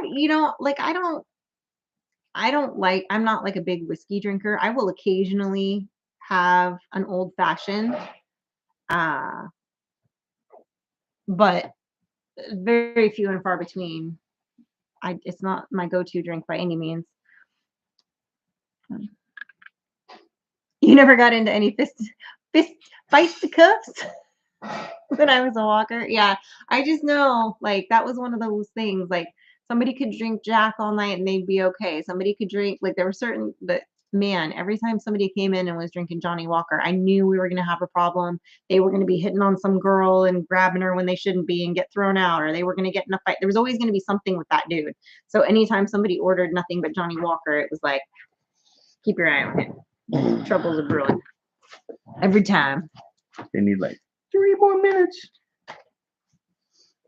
I'm not like a big whiskey drinker. I will occasionally have an old fashioned, uh, but very few and far between. It's not my go-to drink by any means. You never got into any fisticuffs when I was a walker? Yeah, I just know like that was one of those things. Like somebody could drink Jack all night and they'd be okay. Somebody could drink like there were certain, but man, every time somebody came in and was drinking Johnny Walker, I knew we were gonna have a problem. They were gonna be hitting on some girl and grabbing her when they shouldn't be and get thrown out, or they were gonna get in a fight. There was always gonna be something with that dude. So anytime somebody ordered nothing but Johnny Walker, it was like, keep your eye on it. Troubles are brewing every time. They need like 3 more minutes.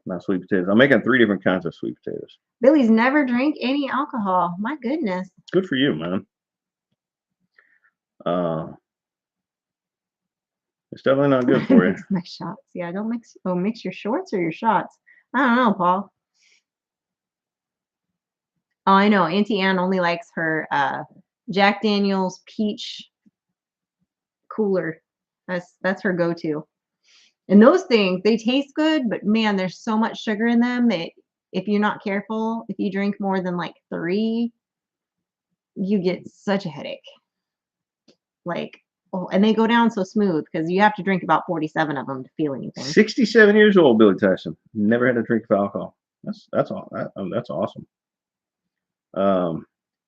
My sweet potatoes. I'm making 3 different kinds of sweet potatoes. Billy's never drank any alcohol. My goodness. Good for you, man. It's definitely not good for you. Mix my shots. Yeah, don't mix. Oh, mix your shorts or your shots. I don't know, Paul. Oh, I know. Auntie Anne only likes her Jack Daniel's peach cooler. That's her go-to. And those things, they taste good, but man, there's so much sugar in them that if you're not careful, if you drink more than like 3, you get such a headache. Like, oh, and they go down so smooth because you have to drink about 47 of them to feel anything. 67 years old, Billy Tyson. Never had a drink of alcohol. That's all. That's awesome.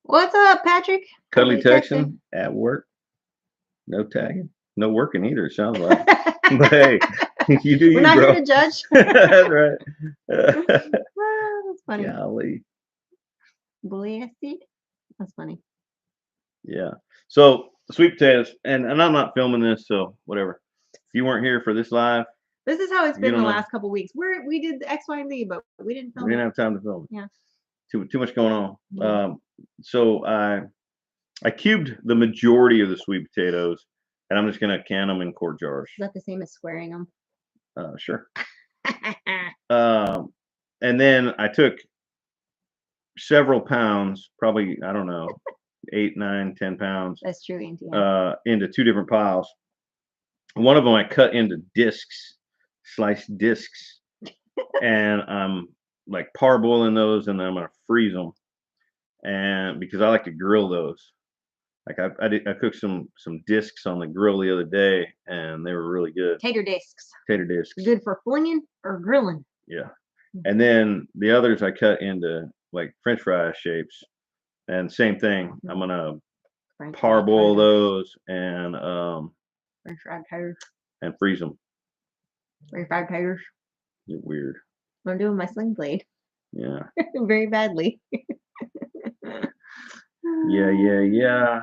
What's up, Patrick? Cuddly Texan at work. No tagging. No working either, it sounds like. But hey, you do We're you, not bro. here to judge. That's right. That's funny. Golly. Bully seed. That's funny. Yeah. So sweet potatoes, and I'm not filming this, so whatever. If you weren't here for this live, This is how it's You been the don't know. last couple weeks. We did the X, Y, and Z, but we didn't film we didn't it. have time to film. Yeah. Too much going on. Yeah. So I cubed the majority of the sweet potatoes, and I'm just gonna can them in quart jars. Is that the same as squaring them? Sure. And then I took several pounds, probably, I don't know, 8, 9, 10 pounds, That's true, Auntie Anne. into 2 different piles. One of them I cut into discs, sliced discs, and I'm like parboiling those, and then I'm gonna freeze them, and because I like to grill those. Like I cooked some discs on the grill the other day, and they were really good. Tater discs. Tater discs. Good for flinging or grilling. Yeah. And then the others I cut into like French fry shapes, and same thing. I'm gonna French parboil fry those and French fried taters. freeze them. French fried taters. You're weird. I'm doing my sling blade Yeah. very badly. Yeah.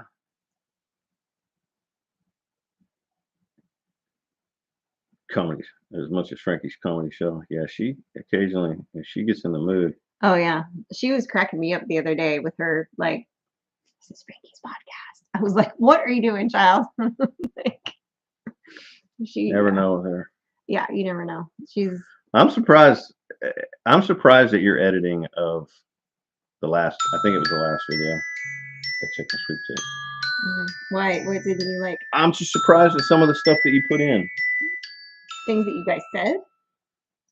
Comedy, as much as Frankie's comedy show. Yeah, she occasionally, if she gets in the mood. Oh yeah, she was cracking me up the other day with her like, "This is Frankie's podcast." I was like, "What are you doing, child?" Like, she Never know with her. Yeah, you never know. She's. I'm surprised. I'm surprised at your editing of the last. I think it was the last video. The chicken sweet potato. Why? What didn't you like? I'm just surprised at some of the stuff that you put in. Things that you guys said.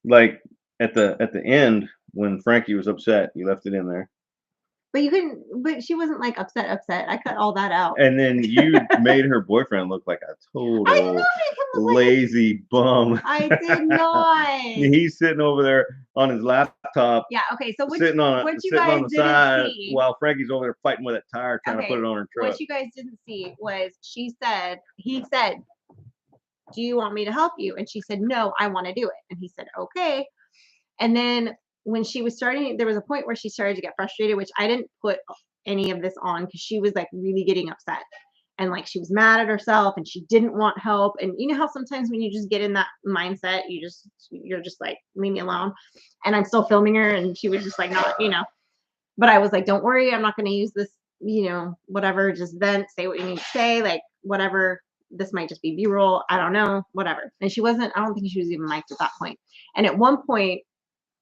Like at the end when Frankie was upset, you left it in there. But you couldn't. But she wasn't like upset. I cut all that out. And then you made her boyfriend look like a I total did not make him look like lazy bum. I did not. He's sitting over there on his laptop, Yeah. Okay. So what sitting on you sitting on guys the didn't side see. while Frankie's over there fighting with that tire, trying to put it on her truck. What you guys didn't see was he said, "Do you want me to help you?" And she said, "No, I want to do it." And he said, "Okay." And then when she was starting, there was a point where she started to get frustrated, which I didn't put any of this on because she was like really getting upset. And like she was mad at herself and she didn't want help. And you know how sometimes when you just get in that mindset, you're just like, leave me alone. And I'm still filming her and she was just like, not, but I was like, don't worry, I'm not going to use this, whatever, just vent, say what you need to say, like whatever, this might just be B-roll. I don't know, whatever. And I don't think she was even mic'd at that point. And at one point,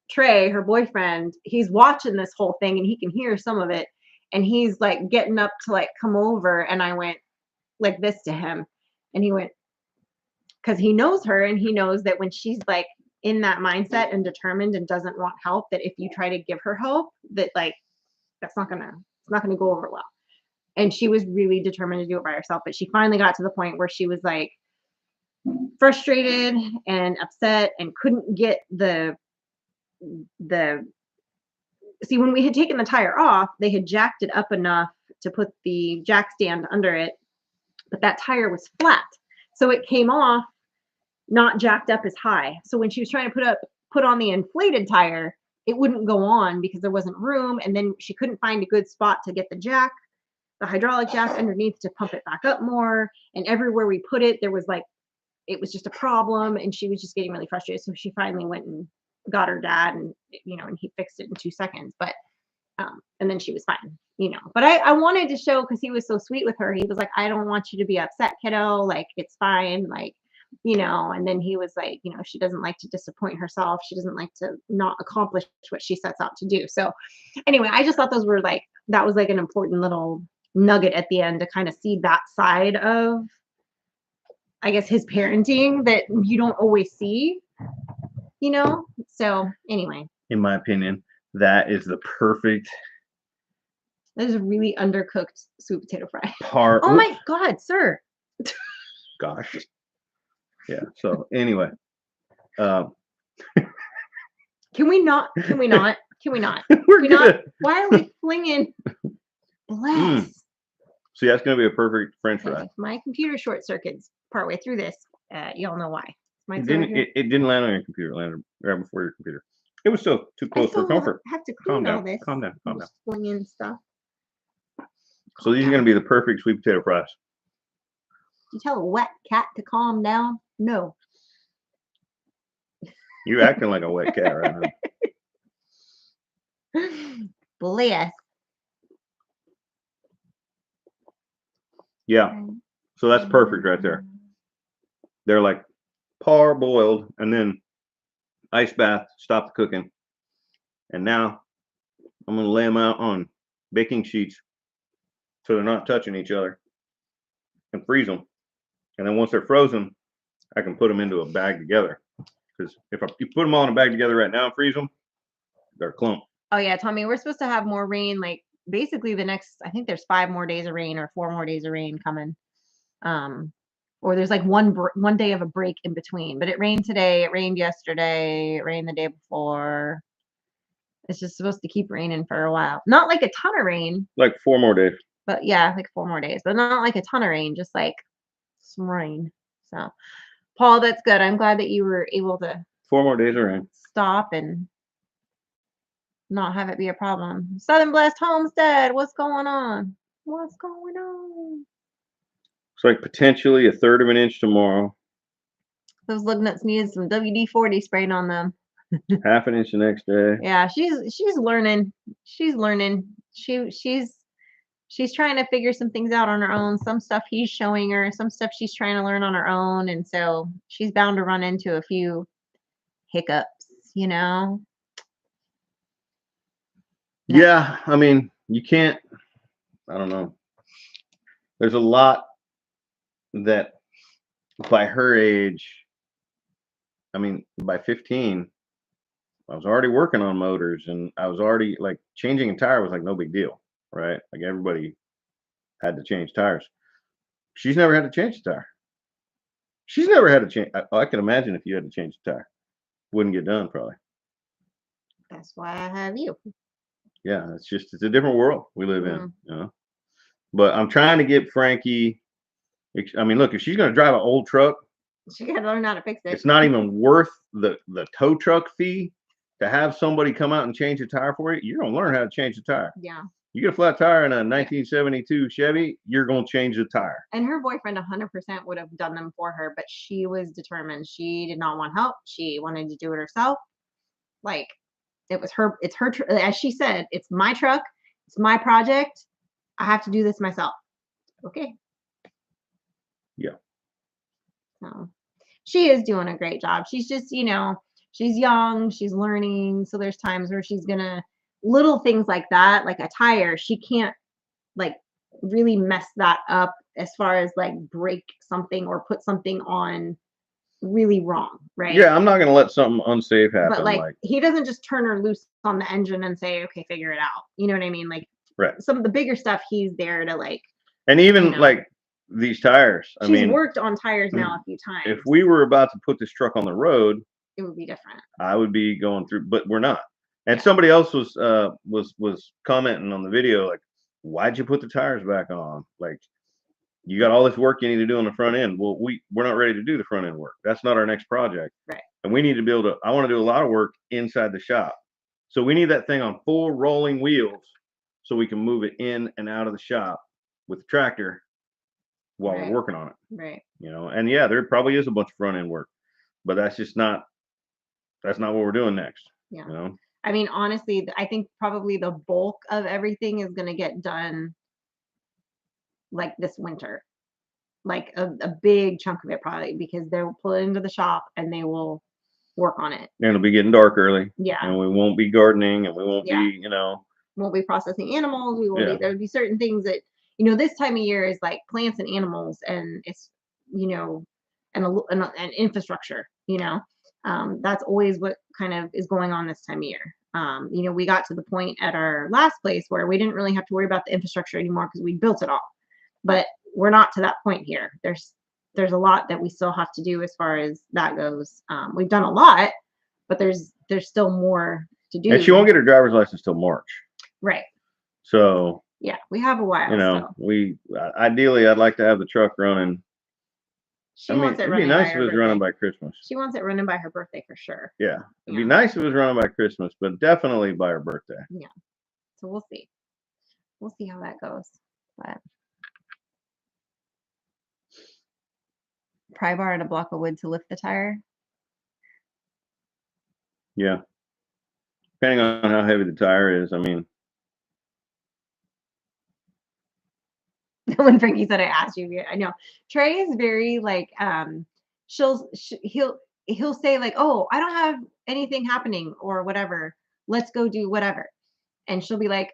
Trey, her boyfriend, he's watching this whole thing and he can hear some of it. And he's like getting up to like come over. And I went like this to him. And he went, because he knows her and he knows that when she's like in that mindset and determined and doesn't want help, that if you try to give her help, that like it's not gonna go over well. And she was really determined to do it by herself, but she finally got to the point where she was like frustrated and upset and couldn't get the see, when we had taken the tire off, they had jacked it up enough to put the jack stand under it, but that tire was flat. So it came off not jacked up as high. So when she was trying to put on the inflated tire, it wouldn't go on because there wasn't room. And then she couldn't find a good spot to get the hydraulic jack underneath to pump it back up more. And everywhere we put it, there was like, it was just a problem. And she was just getting really frustrated. So she finally went and got her dad and, and he fixed it in 2 seconds. But, and then she was fine, but I wanted to show, cause he was so sweet with her. He was like, I don't want you to be upset, kiddo. Like, it's fine. Like, and then he was like, she doesn't like to disappoint herself. She doesn't like to not accomplish what she sets out to do. So anyway, I just thought that was like an important little nugget at the end to kind of see that side of, I guess, his parenting that you don't always see, so anyway. In my opinion, that is the perfect. That is a really undercooked sweet potato fry. Oh my God, sir. Gosh. Yeah. So anyway, can we not? We're Why are we flinging? Bless. See, that's going to be a perfect French fry. If my computer short circuits partway through this, y'all know why. It didn't land on your computer. It landed right before your computer. It was still too close for comfort. I have to clean all this. Calm down. Flinging stuff. So these are going to be the perfect sweet potato fries. You tell a wet cat to calm down? No. You're acting like a wet cat right now. Bless. Yeah. So that's perfect right there. They're like parboiled and then ice bath, stop the cooking. And now I'm going to lay them out on baking sheets so they're not touching each other and freeze them. And then once they're frozen, I can put them into a bag together. Because if you put them all in a bag together right now and freeze them, they're a clump. Oh yeah, Tommy, we're supposed to have more rain. Like basically the next, I think there's 5 more days of rain or 4 more days of rain coming. Or there's like one day of a break in between. But it rained today. It rained yesterday. It rained the day before. It's just supposed to keep raining for a while. Not like a ton of rain. Like 4 more days. But yeah, like 4 more days. But not like a ton of rain. Just like some rain. So, Paul, that's good. I'm glad that you were able to 4 more days of rain. Stop and not have it be a problem. Southern Blessed Homestead, what's going on? What's going on? It's like potentially 1/3 of an inch tomorrow. Those lug nuts needed some WD-40 sprayed on them. 1/2 an inch the next day. Yeah, she's learning. She's learning. She's trying to figure some things out on her own. Some stuff he's showing her, some stuff she's trying to learn on her own, and so she's bound to run into a few hiccups, Yeah, I mean, you can't, I don't know. There's a lot that by her age, I mean, by 15, I was already working on motors and I was already like changing a tire was like no big deal, right? Like everybody had to change tires. She's never had to change the tire. She's never had to change. I can imagine if you had to change the tire, wouldn't get done probably. That's why I have you. Yeah, it's a different world we live in, But I'm trying to get Frankie. I mean, look, if she's going to drive an old truck, she got to learn how to fix it. It's not even worth the tow truck fee to have somebody come out and change the tire for you. You're going to learn how to change the tire. Yeah. You get a flat tire in a 1972 Chevy, you're going to change the tire. And her boyfriend 100% would have done them for her, but she was determined. She did not want help. She wanted to do it herself. Like, it's her, as she said, it's my truck. It's my project. I have to do this myself. Okay. Yeah. So she is doing a great job. She's just, she's young, she's learning. So there's times where she's gonna little things like that, like a tire, she can't like really mess that up as far as like break something or put something on really wrong, right? Yeah, I'm not gonna let something unsafe But happen. like Like, he doesn't just turn her loose on the engine and say, okay, figure it out. You know what I mean? Like right. some of the bigger stuff, he's there to like, And even like these tires. I she's mean, worked on tires now a few times. if we were about to put this truck on the road, it would be different. I would be going through, but we're not. And Yeah. somebody else was commenting on the video, like, why'd you put the tires back on? Like, you got all this work you need to do on the front end. Well, we're not ready to do the front end work. That's not our next project. Right. And we need to be able to, I want to do a lot of work inside the shop. So we need that thing on full rolling wheels so we can move it in and out of the shop with the tractor while Right. we're working on it. Right. And yeah, there probably is a bunch of front end work, but that's not what we're doing next. Yeah. I mean, honestly, I think probably the bulk of everything is going to get done like this winter, like a big chunk of it probably, because they'll pull it into the shop and they will work on it. And it'll be getting dark early. Yeah. And we won't be gardening and we won't Yeah. be, won't be processing animals. We won't Yeah. be, there'll be certain things that, this time of year is like plants and animals and it's, and infrastructure, that's always what kind of is going on this time of year. We got to the point at our last place where we didn't really have to worry about the infrastructure anymore because we built it all. But we're not to that point here. There's a lot that we still have to do as far as that goes. We've done a lot, but there's still more to do. And she won't get her driver's license till March. Right. So yeah, we have a while. Still. Ideally, I'd like to have the truck running. Wants it it'd running be nice by if her it was running birthday. by Christmas. She wants it running by her birthday for sure. Yeah, it'd be nice if it was running by Christmas, but definitely by her birthday. Yeah. So we'll see. We'll see how that goes. But pry bar and a block of wood to lift the tire. Yeah. Depending on how heavy the tire is, I mean. When Frankie said I asked you, I know Trey is very like he'll say like, oh, I don't have anything happening or whatever, let's go do whatever, and she'll be like,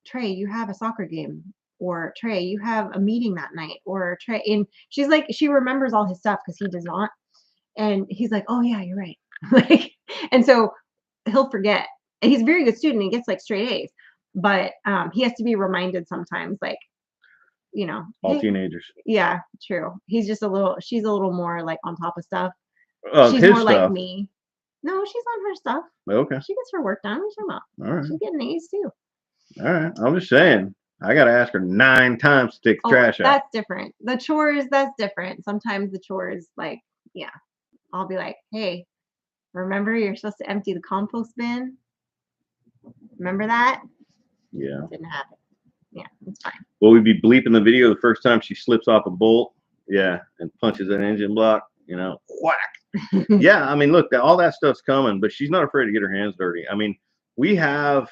Trey, you have a soccer game, or Trey, you have a meeting that night, or Trey, and she's like, she remembers all his stuff because he does not, and he's like, oh yeah, you're right. Like, and so he'll forget, and he's a very good student, he gets like straight A's, but he has to be reminded sometimes, like, all teenagers. Yeah, true. She's a little more like on top of stuff. She's more stuff. like me. No, she's on her stuff. Okay. She gets her work done. What are you talking about? All right. She's getting A's too. All right. I'm just saying, I got to ask her 9 times to take the trash out. That's different. The chores, that's different. Sometimes the chores, like, yeah, I'll be like, hey, remember you're supposed to empty the compost bin? Remember that? Yeah. Didn't happen. Yeah, it's fine. Will we be bleeping the video the first time she slips off a bolt? Yeah, and punches an engine block, whack. Yeah, I mean, look, all that stuff's coming, but she's not afraid to get her hands dirty. I mean, we have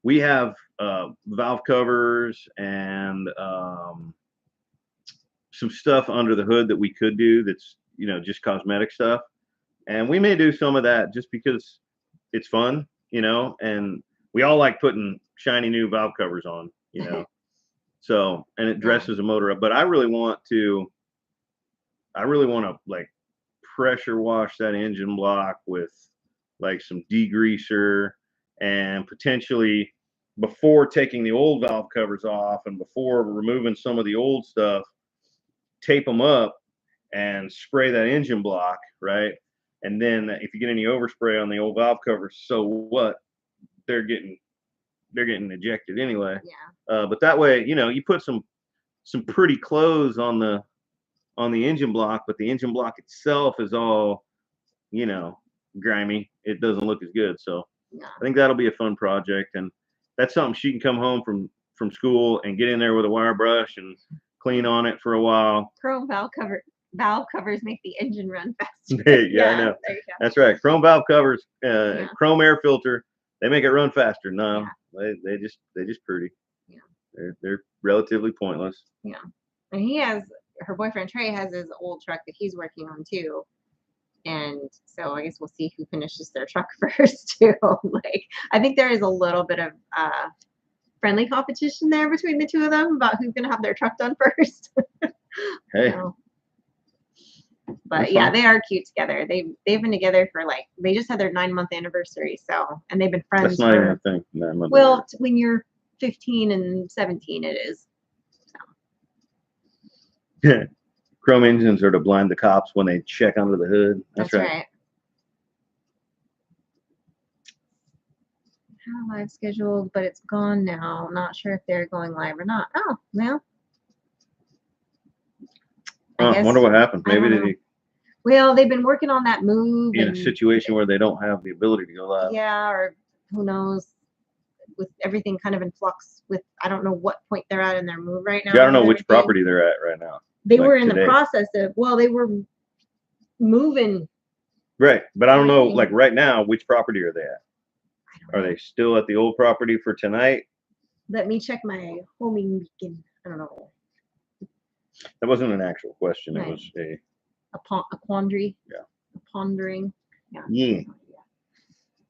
valve covers and some stuff under the hood that we could do that's, just cosmetic stuff. And we may do some of that just because it's fun, and we all like putting shiny new valve covers on, so, and it dresses a motor up, but I really want to like pressure wash that engine block with like some degreaser, and potentially before taking the old valve covers off and before removing some of the old stuff, tape them up and spray that engine block, right? And then if you get any overspray on the old valve covers, so what? They're getting ejected anyway. Yeah. But that way, you put some pretty clothes on the engine block, but the engine block itself is all, grimy. It doesn't look as good. So I think that'll be a fun project, and that's something she can come home from school and get in there with a wire brush and clean on it for a while. Chrome valve covers make the engine run faster. Yeah, I know. There you go. That's right. Chrome valve covers, chrome air filter, they make it run faster. No, they just pretty. Yeah. They're relatively pointless. Yeah. And he has her boyfriend Trey has his old truck that he's working on too. And so I guess we'll see who finishes their truck first too. Like I think there is a little bit of friendly competition there between the two of them about who's gonna have their truck done first. Hey, So, but that's yeah, fine. they are cute together. They've been together for like they just had their 9-month anniversary. So and they've been friends That's not even a for thing. No, I'm not well when you're 15 and 17 it is. there. Chrome engines are to blind the cops when they check under the hood. That's right. Right. Live scheduled, but it's gone now. Not sure if they're going live or not. Oh, well. I wonder what happened. I Maybe don't know. they Well, they've been working on that move in a and situation where they don't have the ability to go live. yeah, or who knows, with everything kind of in flux with I don't know what point they're at in their move right now. I don't know with which everything. property they're at right now. They like were in today. the process of they were moving. Right, but I don't know. Everything. Like right now, which property are they at? Are they still at the old property for tonight? Let me check my homing beacon. I don't know. That wasn't an actual question. It Right. was a A quandary. Yeah. A pondering. Yeah. yeah.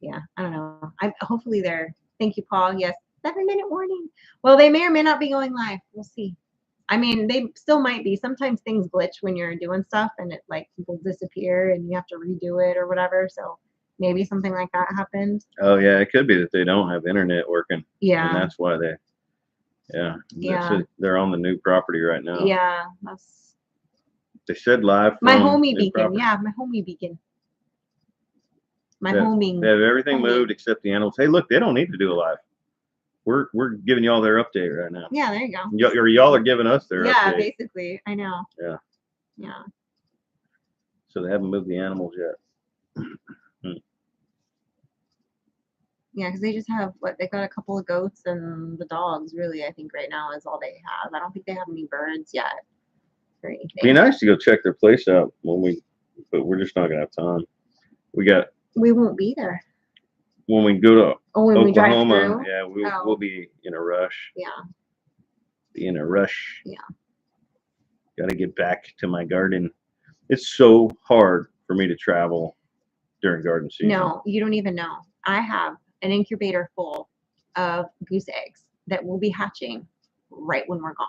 Yeah, I don't know. Hopefully they're. Thank you, Paul. Yes, 7-minute warning. Well, they may or may not be going live. We'll see. I mean, they still might be. Sometimes things glitch when you're doing stuff, and it like people disappear, and you have to redo it or whatever. So maybe something like that happened. Oh yeah, it could be that they don't have internet working. And Yeah. that's why they. Yeah. Yeah. They're on the new property right now. Yeah. That's They said live. my from homie new beacon. property. Yeah, my homie beacon. My Yeah, homing. They have everything homing. moved except the animals. Hey, look, they don't need to do a live. We're giving y'all their update right now. Yeah, there you go. Or y'all are giving us their Yeah, update. basically. I know. Yeah. Yeah. So they haven't moved the animals yet. Yeah, because they just have they got a couple of goats and the dogs. Really, I think right now is all they have. I don't think they have any birds yet or anything. Be nice to go check their place out but we're just not gonna have time. We won't be there. When we go to when we drive Oklahoma, through. yeah, we'll be in a rush. Yeah. Be in a rush. Yeah. Got to get back to my garden. It's so hard for me to travel during garden season. No, you don't even know. I have an incubator full of goose eggs that will be hatching right when we're gone,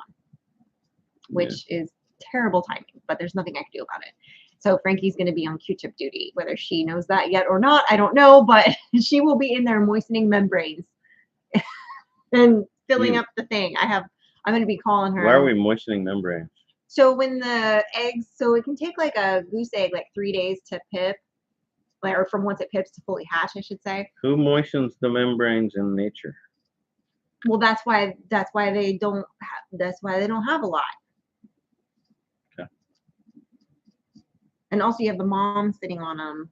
which is terrible timing, but there's nothing I can do about it. So Frankie's going to be on Q-tip duty. Whether she knows that yet or not, I don't know, but she will be in there moistening membranes and filling up the thing. I'm going to be calling her. Why are we moistening membranes? So when the eggs, so it can take like a goose egg like 3 days to pip, or from once it pips to fully hatch, I should say. Who moistens the membranes in nature? Well, that's why they don't have a lot. Okay. And also you have the mom sitting on them.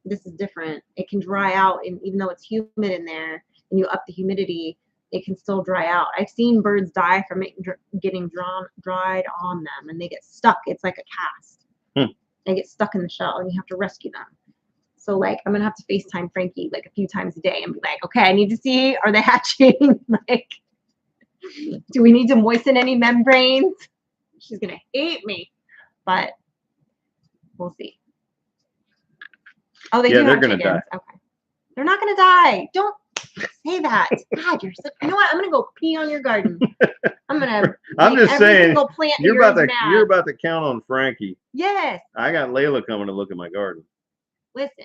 This is different. It can dry out, and even though it's humid in there, and you up the humidity, it can still dry out. I've seen birds die from it getting dried on them, and they get stuck. It's like a cast. They get stuck in the shell, and you have to rescue them. So like I'm gonna have to FaceTime Frankie like a few times a day and be like, okay, I need to see, are they hatching? Like, do we need to moisten any membranes? She's gonna hate me, but we'll see. Oh, they're gonna die. Okay, they're not gonna die. Don't say that. God, you know what? I'm gonna go pee on your garden. I'm just saying. Plant You're about to count on Frankie. Yes. I got Layla coming to look at my garden. Listen.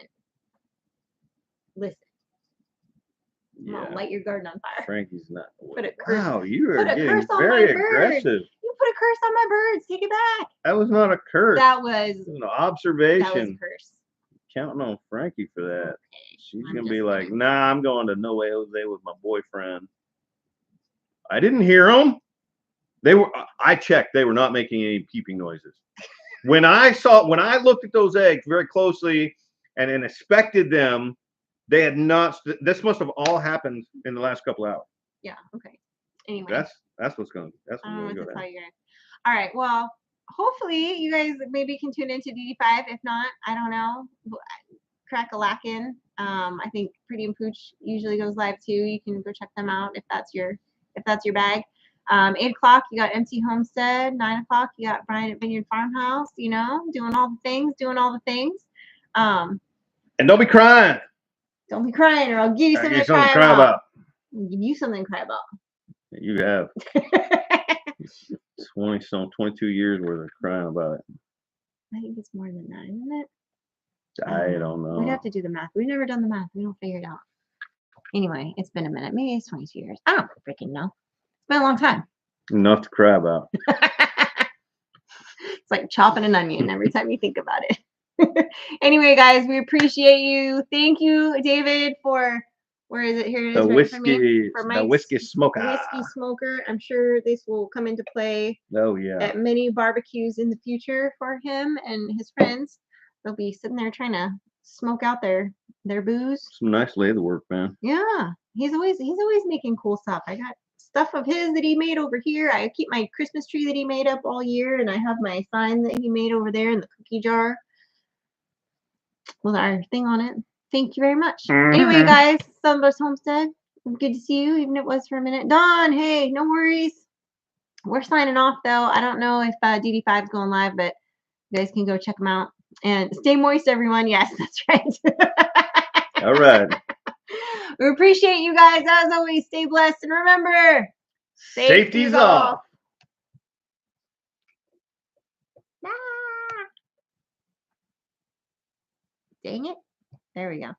I'm gonna light your garden on fire. Frankie's not. Put a curse. Wow, you are Put a getting curse on very my bird. aggressive. You put a curse on my birds. Take it back. That was not a curse. That was an observation. That was a curse. Counting on Frankie for that. Okay. She's gonna be like, nah, I'm going to No Way Jose with my boyfriend. I didn't hear them. I checked. They were not making any peeping noises. When I looked at those eggs very closely and inspected them, they had not. This must have all happened in the last couple hours. Yeah. Okay. Anyway. That's what's going to go down. All right. Well, hopefully you guys maybe can tune into DD5. If not, I don't know. Crack a lackin'. I think Pretty and Pooch usually goes live too. You can go check them out if that's your bag. 8 o'clock, you got MC Homestead. 9 o'clock, you got Brian at Vineyard Farmhouse, you know, doing all the things, And don't be crying. Don't be crying or I'll give you I something give to something cry to cry about. about. I'll give you something to cry about. You have 22 years worth of crying about it. I think it's more than that, isn't it? I don't know. We'd have to do the math. We've never done the math. We don't figure it out. Anyway, it's been a minute. Maybe it's 22 years. I don't freaking know. It's been a long time. Enough to cry about. It's like chopping an onion every time you think about it. Anyway, guys, we appreciate you. Thank you, David, for where is it? Here it is. The right for me. whiskey, For the Mike's whiskey smoker. whiskey smoker. I'm sure this will come into play Oh yeah. at many barbecues in the future for him and his friends. They'll be sitting there trying to smoke out their booze. Some nice leather work, man. Yeah, he's always making cool stuff. I got stuff of his that he made over here. I keep my Christmas tree that he made up all year, and I have my sign that he made over there in the cookie jar with our thing on it. Thank you very much. Anyway, guys, Sunburst Homestead. Good to see you, even if it was for a minute. Dawn, hey, no worries. We're signing off though. I don't know if DD5 is going live, but you guys can go check them out. And stay moist, everyone. Yes, that's right. All right. We appreciate you guys. As always, stay blessed. And remember, Safety's off. Dang it. There we go.